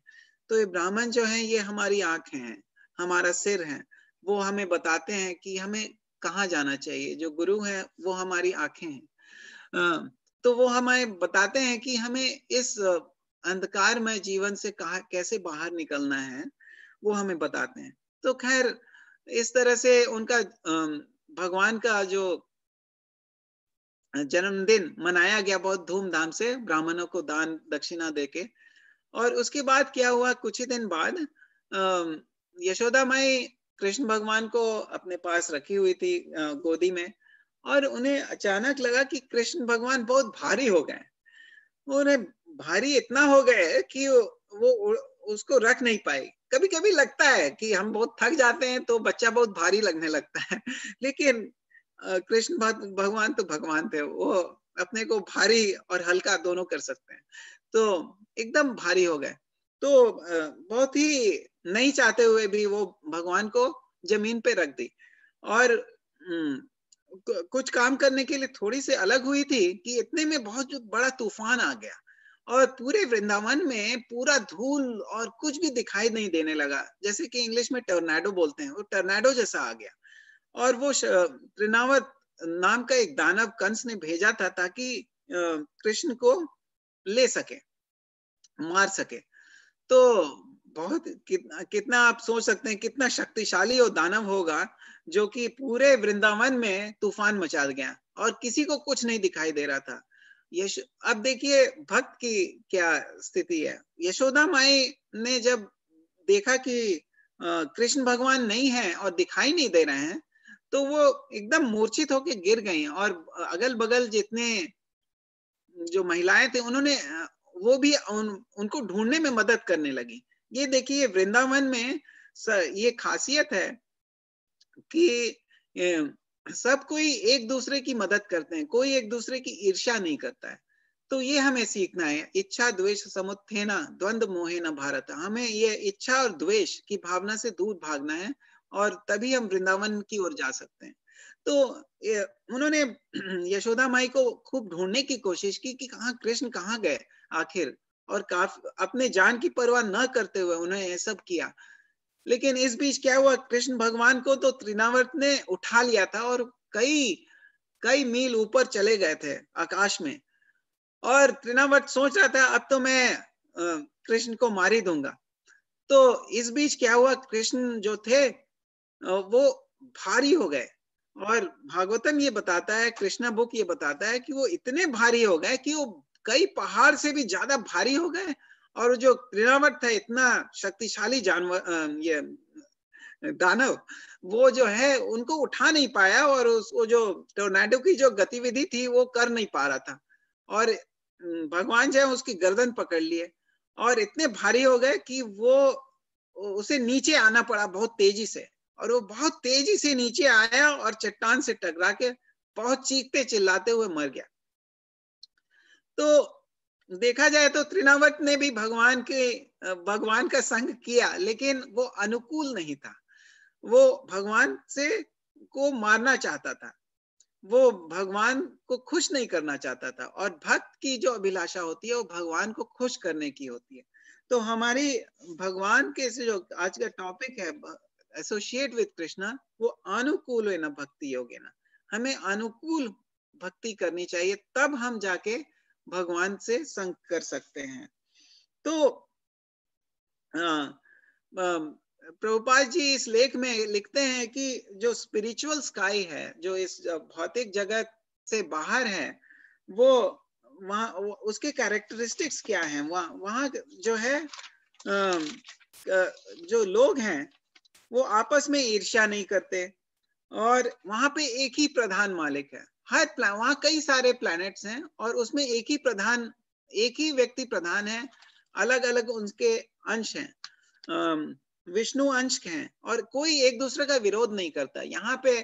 तो ये ब्राह्मण जो हैं ये हमारी आंखें हैं, हमारा सिर है, वो हमें बताते हैं कि हमें कहाँ जाना चाहिए। जो गुरु हैं वो हमारी आंखें हैं। तो वो हमें बताते हैं कि हमें इस अंधकारमय जीवन से कहा कैसे बाहर निकलना है, वो हमें बताते हैं। तो खैर इस तरह से उनका भगवान का जो जन्मदिन मनाया गया बहुत धूमधाम से, ब्राह्मणों को दान दक्षिणा देके। और उसके बाद क्या हुआ, कुछ ही दिन बाद यशोदा माई कृष्ण भगवान को अपने पास रखी हुई थी गोदी में, और उन्हें अचानक लगा कि कृष्ण भगवान बहुत भारी हो गए। उन्हें भारी इतना हो गए कि वो उसको रख नहीं पाए। कभी कभी लगता है कि हम बहुत थक जाते हैं तो बच्चा बहुत भारी लगने लगता है लेकिन कृष्ण भगवान तो भगवान थे, वो अपने को भारी और हल्का दोनों कर सकते हैं। तो एकदम भारी हो गए। तो बहुत ही नहीं चाहते हुए भी वो भगवान को जमीन पे रख दी और कुछ काम करने के लिए थोड़ी सी अलग हुई थी कि इतने में बहुत बड़ा तूफान आ गया और पूरे वृंदावन में पूरा धूल और कुछ भी दिखाई नहीं देने लगा, जैसे कि इंग्लिश में टर्नेडो बोलते हैं, वो टर्नेडो जैसा आ गया। और वो त्रिनावत नाम का एक दानव कंस ने भेजा था ताकि कृष्ण को ले सके, मार सके। तो बहुत कितना आप सोच सकते हैं कितना शक्तिशाली वो दानव होगा जो कि पूरे वृंदावन में तूफान मचा गया और किसी को कुछ नहीं दिखाई दे रहा था। अब देखिए भक्त की क्या स्थिति है। यशोदा माई ने जब देखा कि कृष्ण भगवान नहीं है और दिखाई नहीं दे रहे हैं, तो वो एकदम मूर्छित होकर गिर गई और अगल बगल जितने जो महिलाएं थे उन्होंने वो भी उनको ढूंढने में मदद करने लगी। ये देखिए वृंदावन में ये खासियत है कि सब कोई एक दूसरे की मदद करते हैं, कोई एक दूसरे की ईर्ष्या नहीं करता है। तो ये हमें सीखना है, इच्छा द्वेष समुत्थेना द्वंद्व मोहेन भारत। हमें ये इच्छा और द्वेष की भावना से दूर भागना है और तभी हम वृंदावन की ओर जा सकते हैं। तो उन्होंने यशोदा माई को खूब ढूंढने की कोशिश की कि कहाँ कृष्ण कहाँ गए आखिर, और काफी अपने जान की परवाह न करते हुए उन्होंने ये सब किया। लेकिन इस बीच क्या हुआ, कृष्ण भगवान को तो त्रिनावर्त ने उठा लिया था और कई कई मील ऊपर चले गए थे आकाश में। और त्रिनावर्त सोच रहा था अब तो मैं कृष्ण को मार ही दूंगा। तो इस बीच क्या हुआ, कृष्ण जो थे वो भारी हो गए। और भागवतम ये बताता है, कृष्णा बुक ये बताता है कि वो इतने भारी हो गए कि वो कई पहाड़ से भी ज्यादा भारी हो गए। और जो त्रिनावट था इतना शक्तिशाली जानवर, ये दानव, वो जो है उनको उठा नहीं पाया और उसको जो टोर्नेडो की जो गतिविधि थी वो कर नहीं पा रहा था। और भगवान जो है उसकी गर्दन पकड़ लिए और इतने भारी हो गए कि वो उसे नीचे आना पड़ा बहुत तेजी से। और वो बहुत तेजी से नीचे आया और चट्टान से टकरा के बहुत चीखते चिल्लाते हुए मर गया। तो देखा जाए तो त्रिनावट ने भी भगवान का संग किया, लेकिन वो अनुकूल नहीं था। वो भगवान से को मारना चाहता था, वो भगवान को खुश नहीं करना चाहता था। और भक्त की जो अभिलाषा होती है वो भगवान को खुश करने की होती है। तो हमारी भगवान के से जो आज का टॉपिक है एसोसिएट विद कृष्णा, वो अनुकूल है ना भक्ति योगे ना। हमें अनुकूल भक्ति करनी चाहिए, तब हम जाके भगवान से संग कर सकते हैं। तो प्रभुपाद जी इस लेख में लिखते हैं कि जो स्पिरिचुअल स्काई है, जो इस भौतिक जगत से बाहर है, वो वहाँ उसके कैरेक्टरिस्टिक्स क्या हैं। वहाँ जो है जो लोग हैं वो आपस में ईर्ष्या नहीं करते और वहां पे एक ही प्रधान मालिक है। वहां कई सारे प्लैनेट्स हैं और उसमें एक ही व्यक्ति प्रधान है, अलग अलग उनके अंश हैं। विष्णु अंश हैं और कोई एक दूसरे का विरोध नहीं करता। यहाँ पे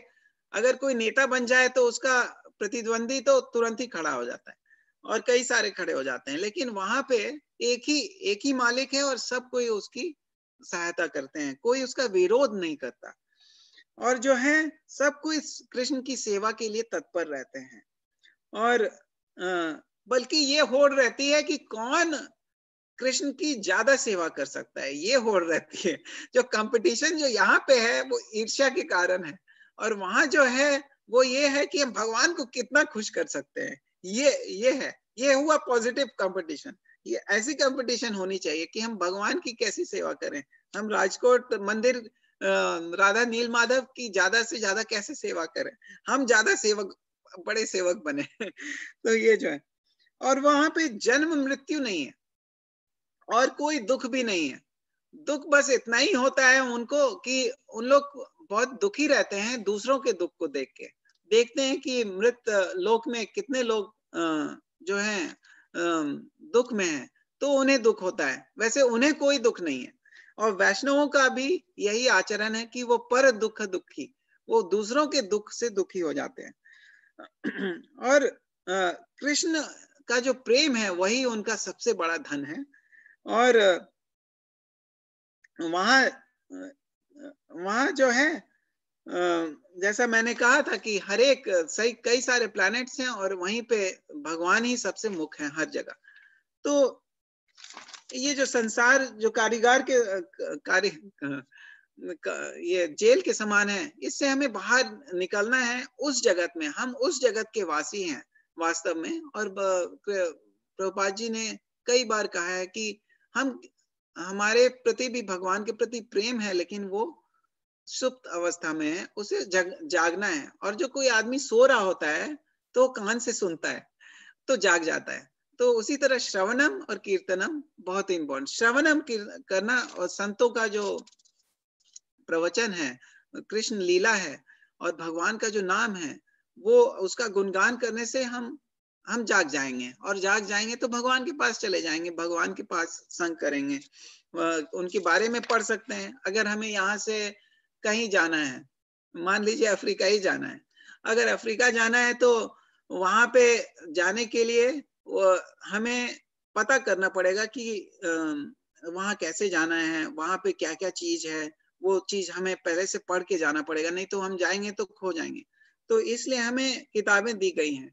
अगर कोई नेता बन जाए तो उसका प्रतिद्वंदी तो तुरंत ही खड़ा हो जाता है और कई सारे खड़े हो जाते हैं, लेकिन वहां पे एक ही मालिक है और सब कोई उसकी सहायता करते हैं, कोई उसका विरोध नहीं करता और जो है सब कोई कृष्ण की सेवा के लिए तत्पर रहते हैं। और बल्कि ये होड़ रहती है कि कौन कृष्ण की ज्यादा सेवा कर सकता है, ये होड़ रहती है। जो कंपटीशन जो यहाँ पे है वो ईर्ष्या के कारण है, और वहां जो है वो ये है कि हम भगवान को कितना खुश कर सकते हैं। ये है, ये हुआ पॉजिटिव कंपटीशन। ये ऐसी कंपटीशन होनी चाहिए कि हम भगवान की कैसी सेवा करें, हम राजकोट मंदिर राधा नील माधव की ज्यादा से ज्यादा कैसे सेवा करें, हम ज्यादा सेवक, बड़े सेवक बने। तो ये जो है, और वहां पे जन्म मृत्यु नहीं है और कोई दुख भी नहीं है। दुख बस इतना ही होता है उनको कि उन लोग बहुत दुखी रहते हैं दूसरों के दुख को देख के। देखते हैं कि मृत लोक में कितने लोग जो हैं दुख में हैं, तो उन्हें दुख होता है, वैसे उन्हें कोई दुख नहीं है। और वैष्णवों का भी यही आचरण है कि वो पर दुख दुखी, वो दूसरों के दुख से दुखी हो जाते हैं। और कृष्ण का जो प्रेम है वही उनका सबसे बड़ा धन है। और वहां वहां जो है जैसा मैंने कहा था कि हर एक सही कई सारे प्लैनेट्स हैं और वहीं पे भगवान ही सबसे मुख्य है हर जगह। तो ये जो संसार जो कारीगर के कार्य ये जेल के समान है, इससे हमें बाहर निकलना है। उस जगत में हम उस जगत के वासी हैं वास्तव में। और प्रभुपाद जी ने कई बार कहा है कि हम हमारे प्रति भी भगवान के प्रति प्रेम है, लेकिन वो सुप्त अवस्था में है, उसे जागना है। और जो कोई आदमी सो रहा होता है तो कान से सुनता है तो जाग जाता है। तो उसी तरह श्रवणम और कीर्तनम बहुत इंपॉर्टेंट। श्रवणम करना और संतों का जो प्रवचन है, कृष्ण लीला है और भगवान का जो नाम है, वो उसका गुणगान करने से हम जाग जाएंगे, और जाग जाएंगे तो भगवान के पास चले जाएंगे, भगवान के पास संग करेंगे, उनके बारे में पढ़ सकते हैं। अगर हमें यहाँ से कहीं जाना है, मान लीजिए अफ्रीका ही जाना है, अगर अफ्रीका जाना है तो वहां पे जाने के लिए हमें पता करना पड़ेगा कि वहां कैसे जाना है, वहां पे क्या क्या चीज है, वो चीज हमें पहले से पढ़ के जाना पड़ेगा, नहीं तो हम जाएंगे तो खो जाएंगे। तो इसलिए हमें किताबें दी गई हैं,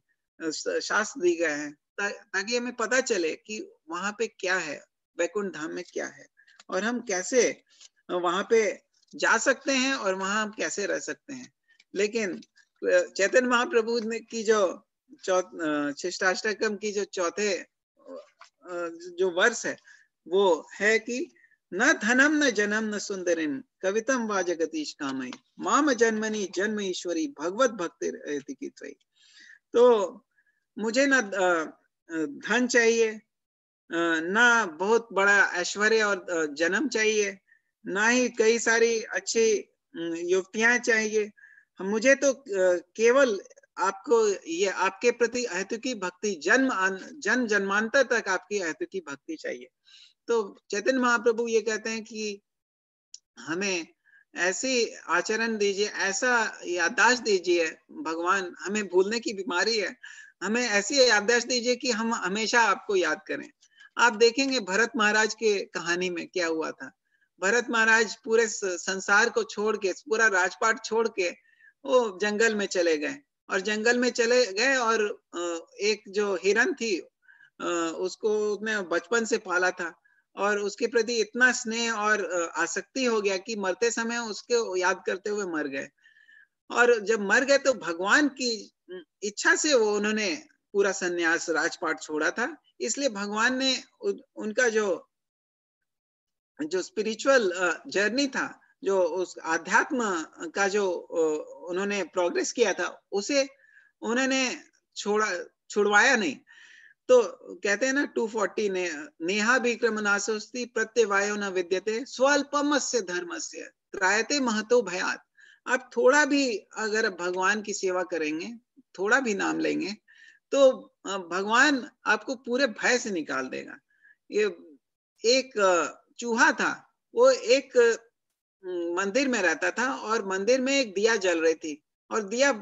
शास्त्र दी गए हैं, ताकि हमें पता चले कि वहां पे क्या है, वैकुंठ धाम में क्या है, और हम कैसे वहां पे जा सकते हैं और वहां हम कैसे रह सकते हैं। लेकिन चैतन्य महाप्रभु ने की जो शिष्टाष्टकम की जो चौथे जो वर्ष है, वो है कि न धनम न जनम न सुंदरिम कवितम वा जगतीश कामई माम जन्मनि जन्म ईश्वरी भगवत भक्ति। तो मुझे ना धन चाहिए, ना बहुत बड़ा ऐश्वर्य और जन्म चाहिए, ना ही कई सारी अच्छी युक्तियां चाहिए। मुझे तो केवल आपको ये आपके प्रति अहेतुकी भक्ति, जन्म जन्मांतर तक आपकी अहेतुकी भक्ति चाहिए। तो चैतन्य महाप्रभु ये कहते हैं कि हमें ऐसी आचरण दीजिए, ऐसा याददाश्त दीजिए, भगवान हमें भूलने की बीमारी है, हमें ऐसी याददाश्त दीजिए कि हम हमेशा आपको याद करें। आप देखेंगे भरत महाराज के कहानी में क्या हुआ था। भरत महाराज पूरे संसार को छोड़ के, पूरा राजपाट छोड़ के वो जंगल में चले गए, और जंगल में चले गए और एक जो हिरन थी उसको उसने बचपन से पाला था, और उसके प्रति इतना स्नेह और आसक्ति हो गया कि मरते समय उसके याद करते हुए मर गए। और जब मर गए तो भगवान की इच्छा से वो उन्होंने पूरा सन्यास राजपाट छोड़ा था। इसलिए भगवान ने उनका जो स्पिरिचुअल जर्नी था, जो उस आध्यात्म का जो उन्होंने प्रोग्रेस किया था, उसे उन्होंने छुड़वाया नहीं। तो कहते हैं ना 240 ने नेहा विक्रमनाशोस्ति प्रत्यवायो न विद्यते स्वल्पमस्य धर्मस्य त्रायते महतो भयात। आप थोड़ा भी अगर भगवान की सेवा करेंगे, थोड़ा भी नाम लेंगे, तो भगवान आपको पूरे भय से निकाल देगा। ये एक चूहा था, वो एक मंदिर में रहता था और मंदिर में एक दिया जल रही थी और दिया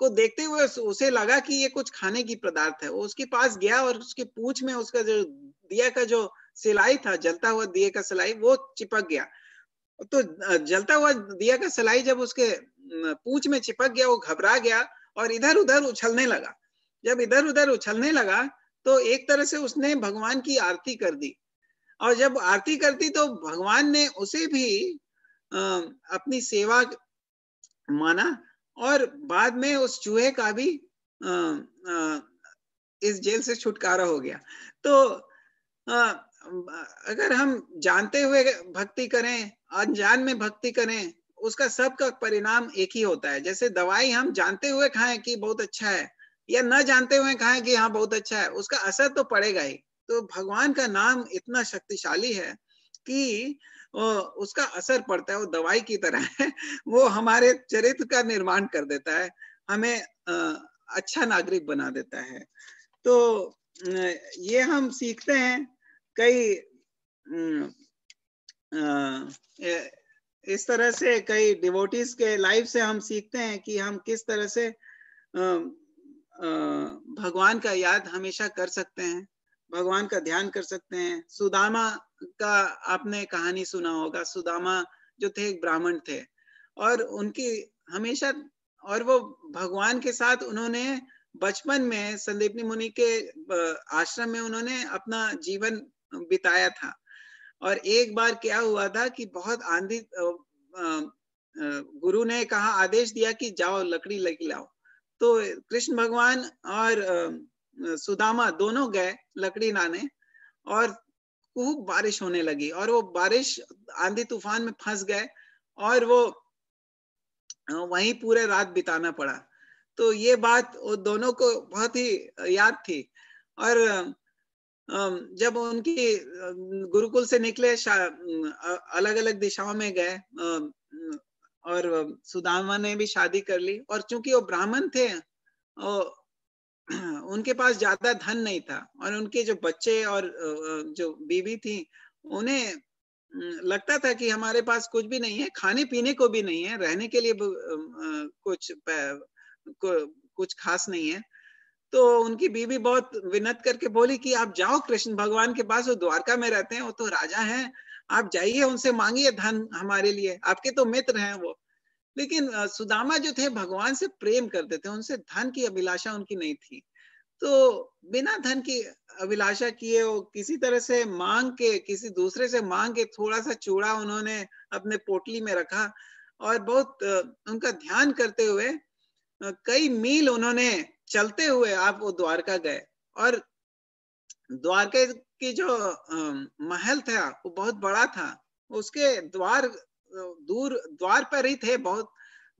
को देखते हुए उसे लगा कि ये कुछ खाने की पदार्थ है। वो उसके पास गया और उसकी पूंछ में उसका जो दिया का जो सिलाई था, जलता हुआ दिए का सिलाई, वो चिपक गया। तो जलता हुआ दिया का सिलाई जब उसके पूंछ में चिपक गया, वो घबरा गया और इधर-उधर उछलने लगा। जब इधर-उधर उछलने लगा तो एक तरह से उसने भगवान की आरती कर दी और जब आरती करती तो भगवान ने उसे भी अ, अपनी सेवा माना और बाद में उस चूहे का भी अ, अ, इस जेल से छुटकारा हो गया। तो अगर हम जानते हुए भक्ति करें, अनजान में भक्ति करें, उसका सबका परिणाम एक ही होता है। जैसे दवाई हम जानते हुए खाएं कि बहुत अच्छा है या न जानते हुए खाएं कि हाँ बहुत अच्छा है, उसका असर तो पड़ेगा ही। तो भगवान का नाम इतना शक्तिशाली है कि उसका असर पड़ता है, वो दवाई की तरह है। वो हमारे चरित्र का निर्माण कर देता है, हमें अच्छा नागरिक बना देता है। तो ये हम सीखते हैं कई इस तरह से कई डिवोटीज के लाइफ से हम सीखते हैं कि हम किस तरह से भगवान का याद हमेशा कर सकते हैं, भगवान का ध्यान कर सकते हैं। सुदामा का आपने कहानी सुना होगा। सुदामा जो थे एक ब्राह्मण थे और उनकी हमेशा और वो भगवान के साथ उन्होंने बचपन में संदीपनी मुनि के आश्रम में उन्होंने अपना जीवन बिताया था। और एक बार क्या हुआ था कि बहुत आंधी, गुरु ने कहा, आदेश दिया कि जाओ लकड़ी लेके लाओ। तो कृष्ण भगवान और सुदामा दोनों गए लकड़ी लाने और खूब बारिश होने लगी और वो बारिश आंधी तूफान में फंस गए और वो वहीं पूरे रात बिताना पड़ा। तो ये बात वो दोनों को बहुत ही याद थी। और जब उनकी गुरुकुल से निकले, अलग अलग दिशाओं में गए और सुदामा ने भी शादी कर ली और चूंकि वो ब्राह्मण थे, उनके पास ज्यादा धन नहीं था और उनके जो बच्चे और जो बीवी थी, उन्हें लगता था कि हमारे पास कुछ भी नहीं है, खाने पीने को भी नहीं है, रहने के लिए कुछ खास नहीं है। तो उनकी बीवी बहुत विनत करके बोली कि आप जाओ कृष्ण भगवान के पास, वो द्वारका में रहते हैं, वो तो राजा हैं, आप जाइए, उनसे मांगिए धन हमारे लिए, आपके तो मित्र हैं वो। लेकिन सुदामा जो थे भगवान से प्रेम करते थे, उनसे धन की अभिलाषा उनकी नहीं थी। तो बिना धन की अभिलाषा किए वो किसी तरह से मांग के, किसी दूसरे से मांग के थोड़ा सा चूड़ा उन्होंने अपने पोटली में रखा और बहुत उनका ध्यान करते हुए कई मील उन्होंने चलते हुए आप वो द्वारका गए। और द्वारका की जो महल था वो बहुत बड़ा था, उसके द्वार द्वार पर ही थे, बहुत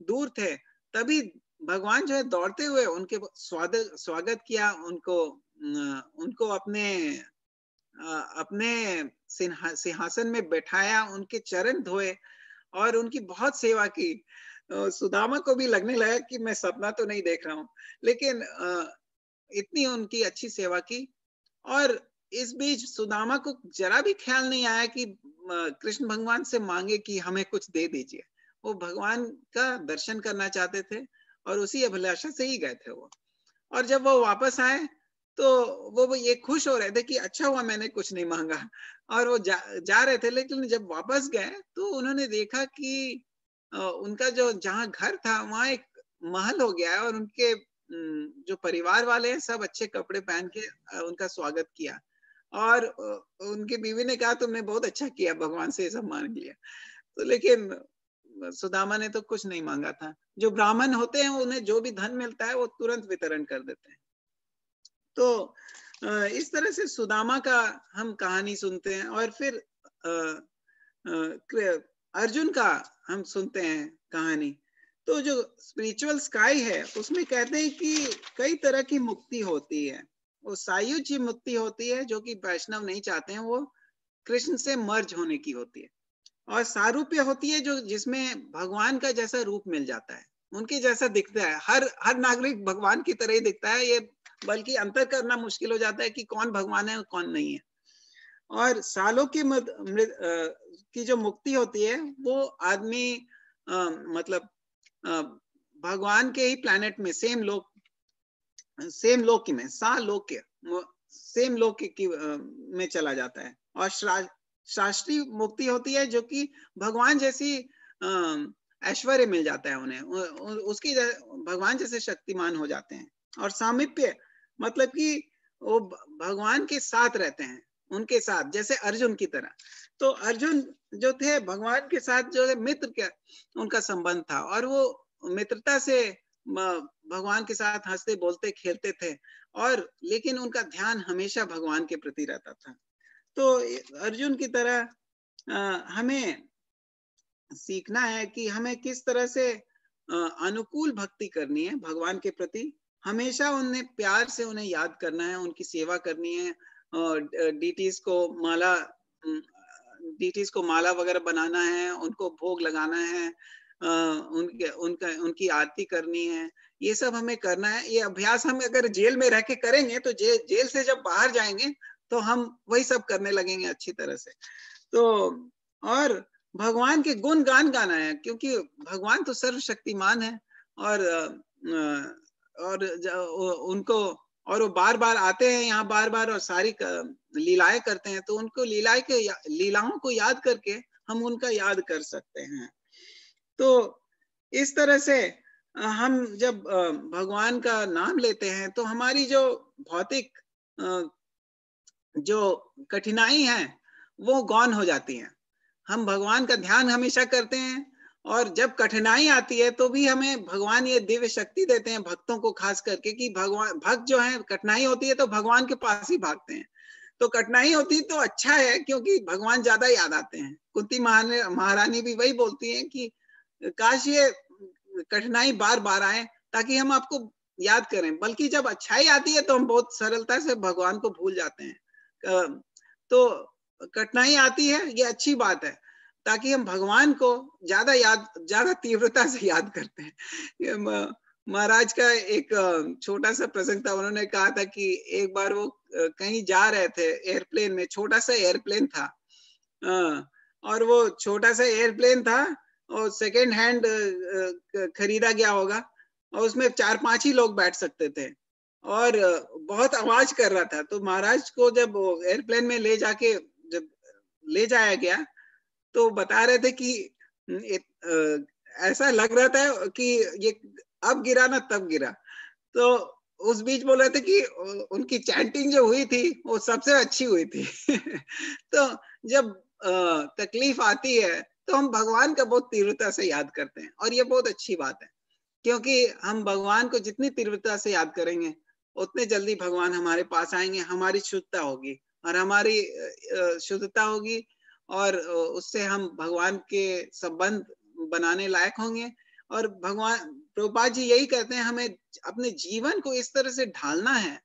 दूर थे। तभी भगवान जो है दौड़ते हुए उनके स्वागत किया, उनको अपने अपने सिंहासन में बैठाया, उनके चरण धोए और उनकी बहुत सेवा की। सुदामा को भी लगने लगा कि मैं सपना तो नहीं देख रहा हूँ, लेकिन इतनी उनकी अच्छी सेवा की। और इस बीच सुदामा को जरा भी ख्याल नहीं आया कि कृष्ण भगवान से मांगे कि हमें कुछ दे दीजिए। वो भगवान का दर्शन करना चाहते थे और उसी अभिलाषा से ही गए थे वो। और जब वो वापस आए तो वो ये खुश हो रहे थे कि अच्छा हुआ मैंने कुछ नहीं मांगा। और वो जा रहे थे, लेकिन जब वापस गए तो उन्होंने देखा कि उनका जो जहाँ घर था वहां एक महल हो गया है और उनके जो परिवार वाले हैं सब अच्छे कपड़े पहन के उनका स्वागत किया। और उनकी बीवी ने कहा तुमने बहुत अच्छा किया, भगवान से ये सब मांग लिया। तो लेकिन सुदामा ने तो कुछ नहीं मांगा था। जो ब्राह्मण होते हैं उन्हें जो भी धन मिलता है वो तुरंत वितरण कर देते हैं। तो इस तरह से सुदामा का हम कहानी सुनते हैं और फिर अर्जुन का हम सुनते हैं कहानी। तो जो स्पिरिचुअल स्काई है उसमें कहते हैं कि कई तरह की मुक्ति होती है। वो सायुज्य मुक्ति होती है जो कि वैष्णव नहीं चाहते हैं, वो कृष्ण से मर्ज होने की होती है। और सारूप्य होती है जो जिसमें भगवान का जैसा रूप मिल जाता है, उनके जैसा दिखता है। हर नागरिक भगवान की तरह ही दिखता है, ये बल्कि अंतर करना मुश्किल हो जाता है कि कौन भगवान है और कौन नहीं है। और सालों की की जो मुक्ति होती है वो आदमी मतलब भगवान के ही प्लैनेट में सेम लोक में सालोक्य सेम लोक की में चला जाता है। और शास्त्रीय मुक्ति होती है जो कि भगवान जैसी ऐश्वर्य मिल जाता है उन्हें, उसकी भगवान जैसे शक्तिमान हो जाते हैं। और सामीप्य मतलब कि वो भगवान के साथ रहते हैं, उनके साथ, जैसे अर्जुन की तरह। तो अर्जुन जो थे भगवान के साथ जो है मित्र का उनका संबंध था, और वो मित्रता से भगवान के साथ हंसते बोलते खेलते थे, और लेकिन उनका ध्यान हमेशा भगवान के प्रति रहता था। तो अर्जुन की तरह हमें सीखना है कि हमें किस तरह से अनुकूल भक्ति करनी है भगवान के प्रति। हमेशा उन्हें प्यार से उन्हें याद करना है, उनकी सेवा करनी है, डीटीज को माला वगैरह बनाना है, उनको भोग लगाना है, उनकी आरती करनी है। ये सब हमें करना है। ये अभ्यास हम अगर जेल में रह के करेंगे तो जेल से जब बाहर जाएंगे तो हम वही सब करने लगेंगे अच्छी तरह से। तो और भगवान के गुण गान गाना है, क्योंकि भगवान तो सर्वशक्तिमान है, और उनको, और वो बार बार आते हैं यहाँ बार बार और सारी लीलाएं करते हैं, तो उनको लीलाओं को याद करके हम उनका याद कर सकते हैं। तो इस तरह से हम जब भगवान का नाम लेते हैं तो हमारी जो भौतिक जो कठिनाई है वो गौन हो जाती है। हम भगवान का ध्यान हमेशा करते हैं, और जब कठिनाई आती है तो भी हमें भगवान ये दिव्य शक्ति देते हैं, भक्तों को खास करके, कि भक्त जो है कठिनाई होती है तो भगवान के पास ही भागते हैं। तो कठिनाई होती तो अच्छा है, क्योंकि भगवान ज्यादा याद आते हैं। कुंती महारानी भी वही बोलती है कि काश ये कठिनाई बार बार आए ताकि हम आपको याद करें, बल्कि जब अच्छाई आती है तो हम बहुत सरलता से भगवान को भूल जाते हैं। तो कठिनाई आती है, ये अच्छी बात है, ताकि हम भगवान को ज्यादा तीव्रता से याद करते हैं। महाराज का एक छोटा सा प्रसंग था। उन्होंने कहा था कि एक बार वो कहीं जा रहे थे एयरप्लेन में, छोटा सा एयरप्लेन था, और वो छोटा सा एयरप्लेन था और सेकेंड हैंड खरीदा गया होगा, और उसमें 4-5 ही लोग बैठ सकते थे, और बहुत आवाज कर रहा था। तो महाराज को जब एयरप्लेन में जब ले जाया गया तो बता रहे थे कि ऐसा लग रहा था कि ये अब गिरा ना तब गिरा। तो उस बीच बोल रहे थे कि उनकी चैंटिंग जो हुई थी वो सबसे अच्छी हुई थी। तो जब तकलीफ आती है तो हम भगवान का बहुत तीव्रता से याद करते हैं, और ये बहुत अच्छी बात है, क्योंकि हम भगवान को जितनी तीव्रता से याद करेंगे उतने जल्दी भगवान हमारे पास आएंगे। हमारी शुद्धता होगी, और हमारी शुद्धता होगी, और उससे हम भगवान के संबंध बनाने लायक होंगे। और भगवान प्रभुपाद जी यही कहते हैं, हमें अपने जीवन को इस तरह से ढालना है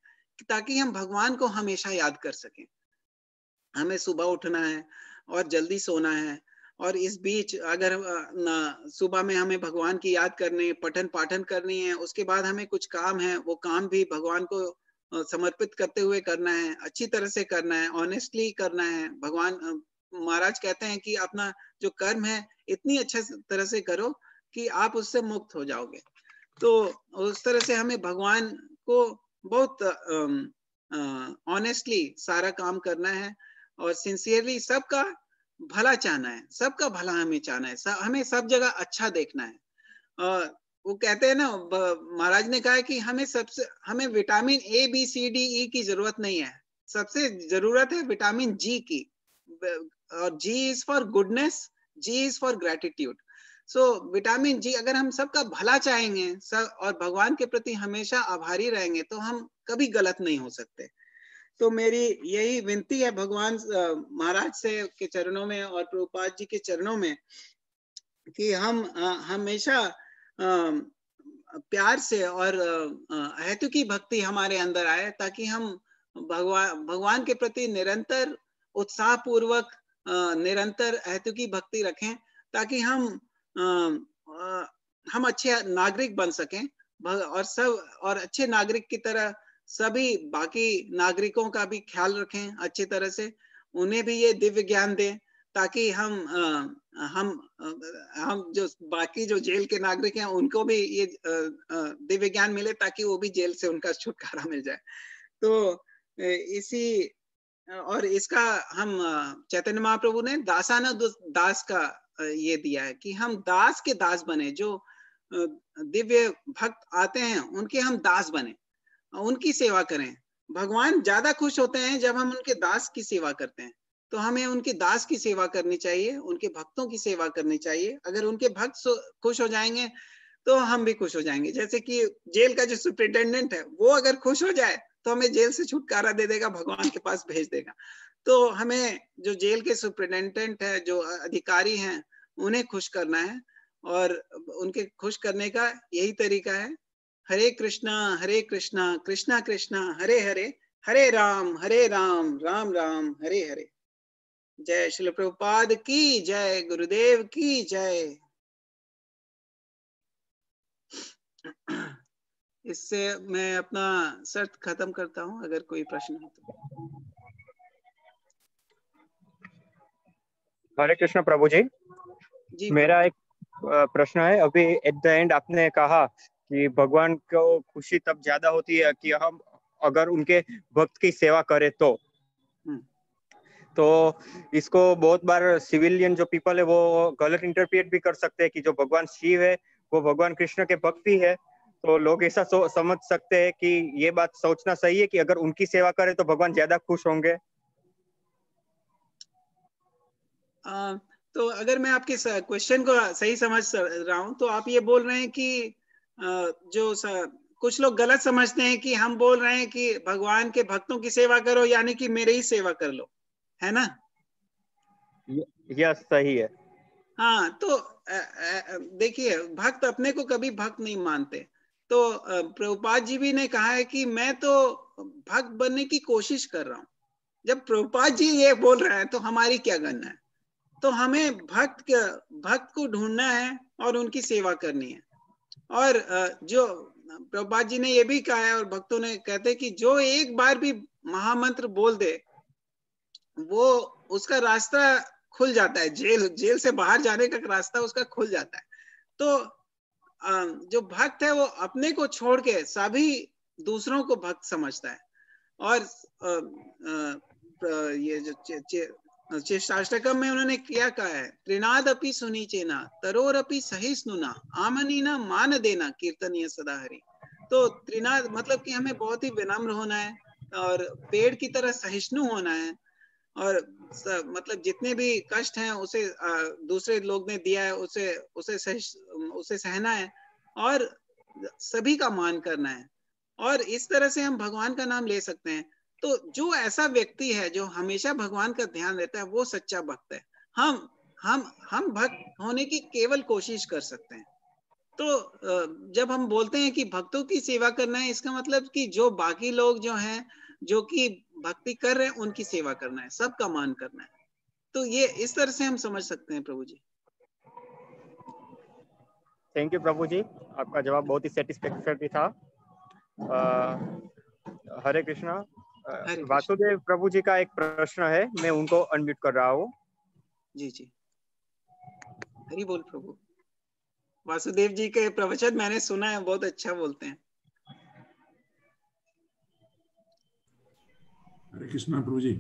ताकि हम भगवान को हमेशा याद कर सकें। हमें सुबह उठना है और जल्दी सोना है, और इस बीच अगर सुबह में हमें भगवान की याद करनी, पठन पाठन करनी है, उसके बाद हमें कुछ काम है, वो काम भी भगवान को समर्पित करते हुए करना है, अच्छी तरह से करना है, ऑनेस्टली करना है। भगवान महाराज कहते हैं कि अपना जो कर्म है इतनी अच्छे तरह से करो कि आप उससे मुक्त हो जाओगे। तो उस तरह से हमें भगवान को बहुत ऑनेस्टली सारा काम करना है, और सिंसियरली सबका भला चाहना है, सबका भला हमें चाहना है, हमें सब जगह अच्छा देखना है। वो कहते हैं ना, महाराज ने कहा है कि हमें vitamin A B C D E की जरूरत नहीं है, सबसे जरूरत है विटामिन जी की। और G is for goodness, G is for gratitude. So vitamin G, अगर हम सबका भला चाहेंगे और भगवान के प्रति हमेशा आभारी रहेंगे तो हम कभी गलत नहीं हो सकते। तो मेरी यही विनती है भगवान महाराज से के चरणों में और प्रभुपाद जी के चरणों में, कि हम हमेशा प्यार से और हेतु की भक्ति हमारे अंदर आए, ताकि हम भगवान के प्रति निरंतर उत्साह पूर्वक निरंतर हेतु की भक्ति रखें, ताकि हम अच्छे नागरिक बन सकें, और अच्छे नागरिक की तरह सभी बाकी नागरिकों का भी ख्याल रखें अच्छी तरह से, उन्हें भी ये दिव्य ज्ञान दें, ताकि हम जो बाकी जो जेल के नागरिक हैं उनको भी ये दिव्य ज्ञान मिले, ताकि वो भी जेल से उनका छुटकारा मिल जाए। तो इसी और इसका हम चैतन्य महाप्रभु ने दासाना दास का ये दिया है कि हम दास के दास बने। जो दिव्य भक्त आते हैं उनके हम दास बने, उनकी सेवा करें। भगवान ज्यादा खुश होते हैं जब हम उनके दास की सेवा करते हैं, तो हमें उनके दास की सेवा करनी चाहिए, उनके भक्तों की सेवा करनी चाहिए। अगर उनके भक्त खुश हो जाएंगे तो हम भी खुश हो जाएंगे। जैसे कि जेल का जो सुपरिटेंडेंट है वो अगर खुश हो जाए तो हमें जेल से छुटकारा दे देगा, भगवान के पास भेज देगा। तो हमें जो जेल के सुपरिटेंडेंट है, जो अधिकारी हैं, उन्हें खुश करना है, और उनके खुश करने का यही तरीका है। हरे कृष्णा कृष्णा कृष्णा हरे हरे, हरे राम राम राम हरे हरे। जय श्री प्रभुपाद की जय, गुरुदेव की जय। इससे मैं अपना शर्त खत्म करता हूं, अगर कोई प्रश्न है तो। हरे कृष्ण प्रभु जी। मेरा एक प्रश्न है। अभी एट द एंड आपने कहा कि भगवान को खुशी तब ज्यादा होती है कि हम अगर उनके भक्त की सेवा करें तो इसको बहुत बार सिविलियन जो पीपल है वो गलत इंटरप्रेट भी कर सकते हैं कि जो भगवान शिव है वो भगवान कृष्ण के भक्त ही है। तो लोग ऐसा समझ सकते हैं कि ये बात सोचना सही है कि अगर उनकी सेवा करें तो भगवान ज्यादा खुश होंगे। तो अगर मैं आपके क्वेश्चन को सही समझ रहा हूं, तो आप ये बोल रहे हैं कि कुछ लोग गलत समझते हैं कि हम बोल रहे हैं कि भगवान के भक्तों की सेवा करो, यानी कि मेरे ही सेवा कर लो, है ना? यस, सही है। हाँ, तो देखिए, भक्त अपने को कभी भक्त नहीं मानते। तो प्रभुपाद जी भी ने कहा है कि मैं तो भक्त बनने की कोशिश कर रहा हूं। जब प्रभुपाद जी ये बोल रहे हैं तो हमारी क्या गणना है? तो हमें भक्त को ढूंढना है और उनकी सेवा करनी है। और जो प्रभुपाद जी ने ये भी कहा है, और भक्तों ने कहते हैं कि जो एक बार भी महामंत्र बोल दे, वो उसका रास्ता खुल जाता है, जेल से बाहर जाने का रास्ता उसका खुल जाता है। तो जो भक्त है वो अपने को छोड़ के सभी दूसरों को भक्त समझता है। और ये जो चेष्टाष्टकम में उन्होंने क्या कहा है, त्रिनाद अपि सुनीचेना तरोर अपि सहिष्णुना आमनीना मान देना कीर्तनीय सदा हरि। तो त्रिनाद मतलब कि हमें बहुत ही विनम्र होना है और पेड़ की तरह सहिष्णु होना है, और मतलब जितने भी कष्ट हैं उसे दूसरे लोग ने दिया है उसे सहना है, और सभी का मान करना है, और इस तरह से हम भगवान का नाम ले सकते हैं। तो जो ऐसा व्यक्ति है जो हमेशा भगवान का ध्यान देता है, वो सच्चा भक्त है। हम भक्त होने की केवल कोशिश कर सकते हैं। तो जब हम बोलते हैं कि भक्तों की सेवा करना है, इसका मतलब कि जो बाकी लोग जो हैं, जो कि भक्ति कर रहे हैं, उनकी सेवा करना है, सबका मान करना है। तो ये इस तरह से हम समझ सकते हैं प्रभु जी। थैंक यू प्रभु जी, आपका जवाब बहुत ही सेटिस्फैक्टरी था। हरे कृष्णा। वासुदेव प्रभु जी का एक प्रश्न है, मैं उनको अनम्यूट कर रहा हूँ। जी जी, हरि बोल प्रभु। वासुदेव जी के प्रवचन मैंने सुना है, बहुत अच्छा बोलते हैं। हरे कृष्णा प्रभु जी।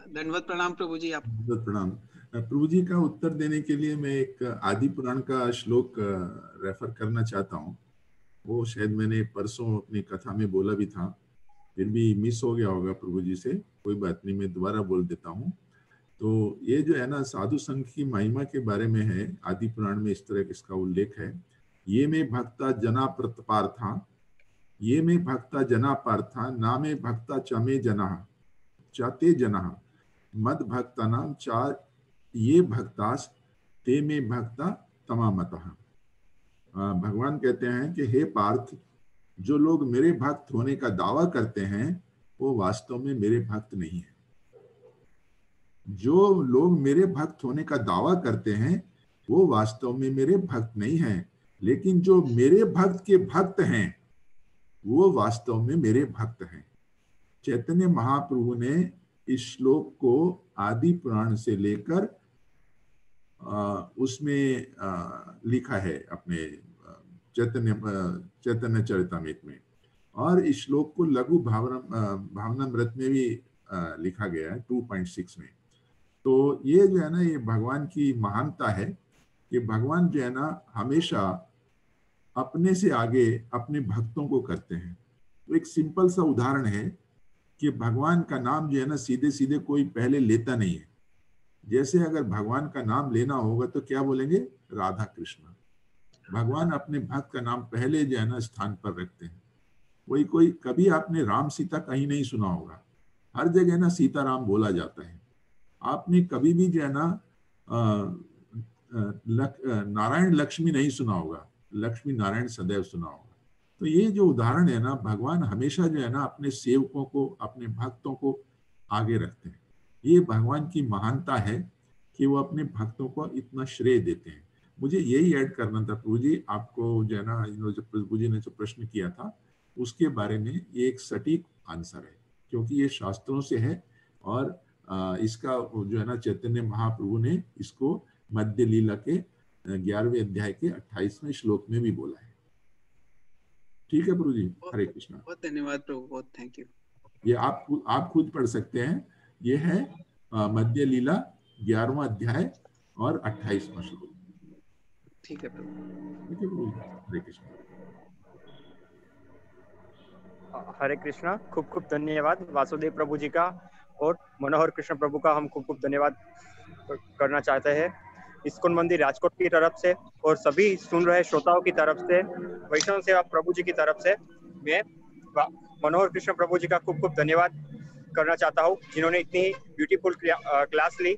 धन्यवाद, प्रणाम प्रभु जी। आप प्रणाम प्रभु जी। का उत्तर देने के लिए मैं एक आदि पुराण का श्लोक रेफर करना चाहता हूँ। वो शायद मैंने परसों अपनी कथा में बोला भी था, फिर भी मिस हो गया होगा प्रभु जी से, कोई बात नहीं, मैं दोबारा बोल देता हूँ। तो ये जो है ना, साधु संघ की महिमा के बारे में है, आदि पुराण में इस तरह इसका उल्लेख है। ये में भक्ता जना प्रतपार्था, ये में भक्ता जना पार्था, ना में भक्ता चमे जना चाते जना मद भक्ता नाम चार ये भक्तास ते में भक्ता तमामतः। भगवान कहते हैं कि हे पार्थ, जो लोग मेरे भक्त होने का दावा करते हैं वो वास्तव में मेरे भक्त नहीं है। जो लोग मेरे भक्त होने का दावा करते हैं वो वास्तव में मेरे भक्त नहीं हैं, लेकिन जो मेरे भक्त के भक्त हैं वो वास्तव में मेरे भक्त हैं। चैतन्य महाप्रभु ने इस श्लोक को आदि पुराण से लेकर उसमें लिखा है अपने चैतन्य चरितमृत में, और इस श्लोक को लघु भावनामृत में भी लिखा गया है 2.6 में। तो ये जो है ना, ये भगवान की महानता है कि भगवान जो है ना हमेशा अपने से आगे अपने भक्तों को करते हैं। तो एक सिंपल सा उदाहरण है कि भगवान का नाम जो है ना सीधे सीधे कोई पहले लेता नहीं है। जैसे अगर भगवान का नाम लेना होगा तो क्या बोलेंगे? राधा कृष्ण। भगवान अपने भक्त का नाम पहले जो है ना स्थान पर रखते हैं। वही कोई कभी आपने राम सीता कहीं नहीं सुना होगा, हर जगह ना सीताराम बोला जाता है। आपने कभी भी जो है ना नारायण लक्ष्मी नहीं सुना होगा, लक्ष्मी नारायण सदैव सुना होगा। तो ये जो उदाहरण है ना, भगवान हमेशा जो है ना अपने सेवकों को, अपने भक्तों को आगे रखते हैं। ये भगवान की महानता है कि वो अपने भक्तों को इतना श्रेय देते हैं। मुझे यही ऐड करना था प्रभु जी, आपको जो है ना, जो प्रभु जी ने जो प्रश्न किया था उसके बारे में, ये एक सटीक आंसर है क्योंकि ये शास्त्रों से है, और इसका जो है ना चैतन्य महाप्रभु ने इसको मध्य लीला के 11वें अध्याय के 28वें श्लोक में भी बोला है। ठीक है प्रभु जी, हरे कृष्णा। बहुत धन्यवाद प्रभु, बहुत थैंक यू। ये आप खुद पढ़ सकते हैं। ये है मध्य लीला 11वां अध्याय और 28वां श्लोक। ठीक है प्रभु। ठीक है प्रभु जी, हरे कृष्णा। हरे कृष्णा। खूब खूब धन्यवाद वासुदेव प्रभु जी का और मनोहर कृष्ण प्रभु का हम खूब खूब धन्यवाद करना चाहते हैं। इस्कॉन मंदिर राजकोट की तरफ से और सभी सुन रहे श्रोताओं की तरफ से, वैष्णव सेवा प्रभु जी की तरफ से मैं मनोहर कृष्ण प्रभु जी का खूब खूब धन्यवाद करना चाहता हूँ, जिन्होंने इतनी ब्यूटीफुल क्लास ली।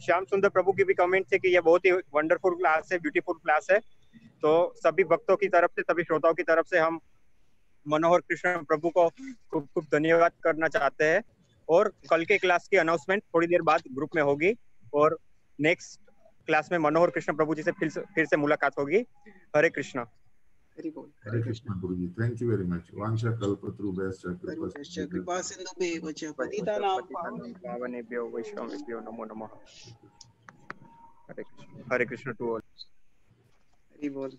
श्याम सुंदर प्रभु की भी कमेंट थे कि यह बहुत ही वंडरफुल क्लास है, ब्यूटीफुल क्लास है। तो सभी भक्तों की तरफ से, सभी श्रोताओं की तरफ से हम मनोहर कृष्ण प्रभु को खूब खूब धन्यवाद करना चाहते हैं। और कल के क्लास की अनाउंसमेंट थोड़ी देर बाद ग्रुप में होगी, और नेक्स्ट क्लास में मनोहर कृष्ण प्रभु जी से फिर से मुलाकात होगी। हरे कृष्णा। हरे कृष्णा गुरु जी, थैंक यू वेरी मच। वांछा कल्पतरुभ्यश्च कृपा सिंधुभ्येव च पतितानां पावनेभ्यो वैष्णवेभ्यो नमो नमः। हरे कृष्ण टू ऑल। हरि बोल।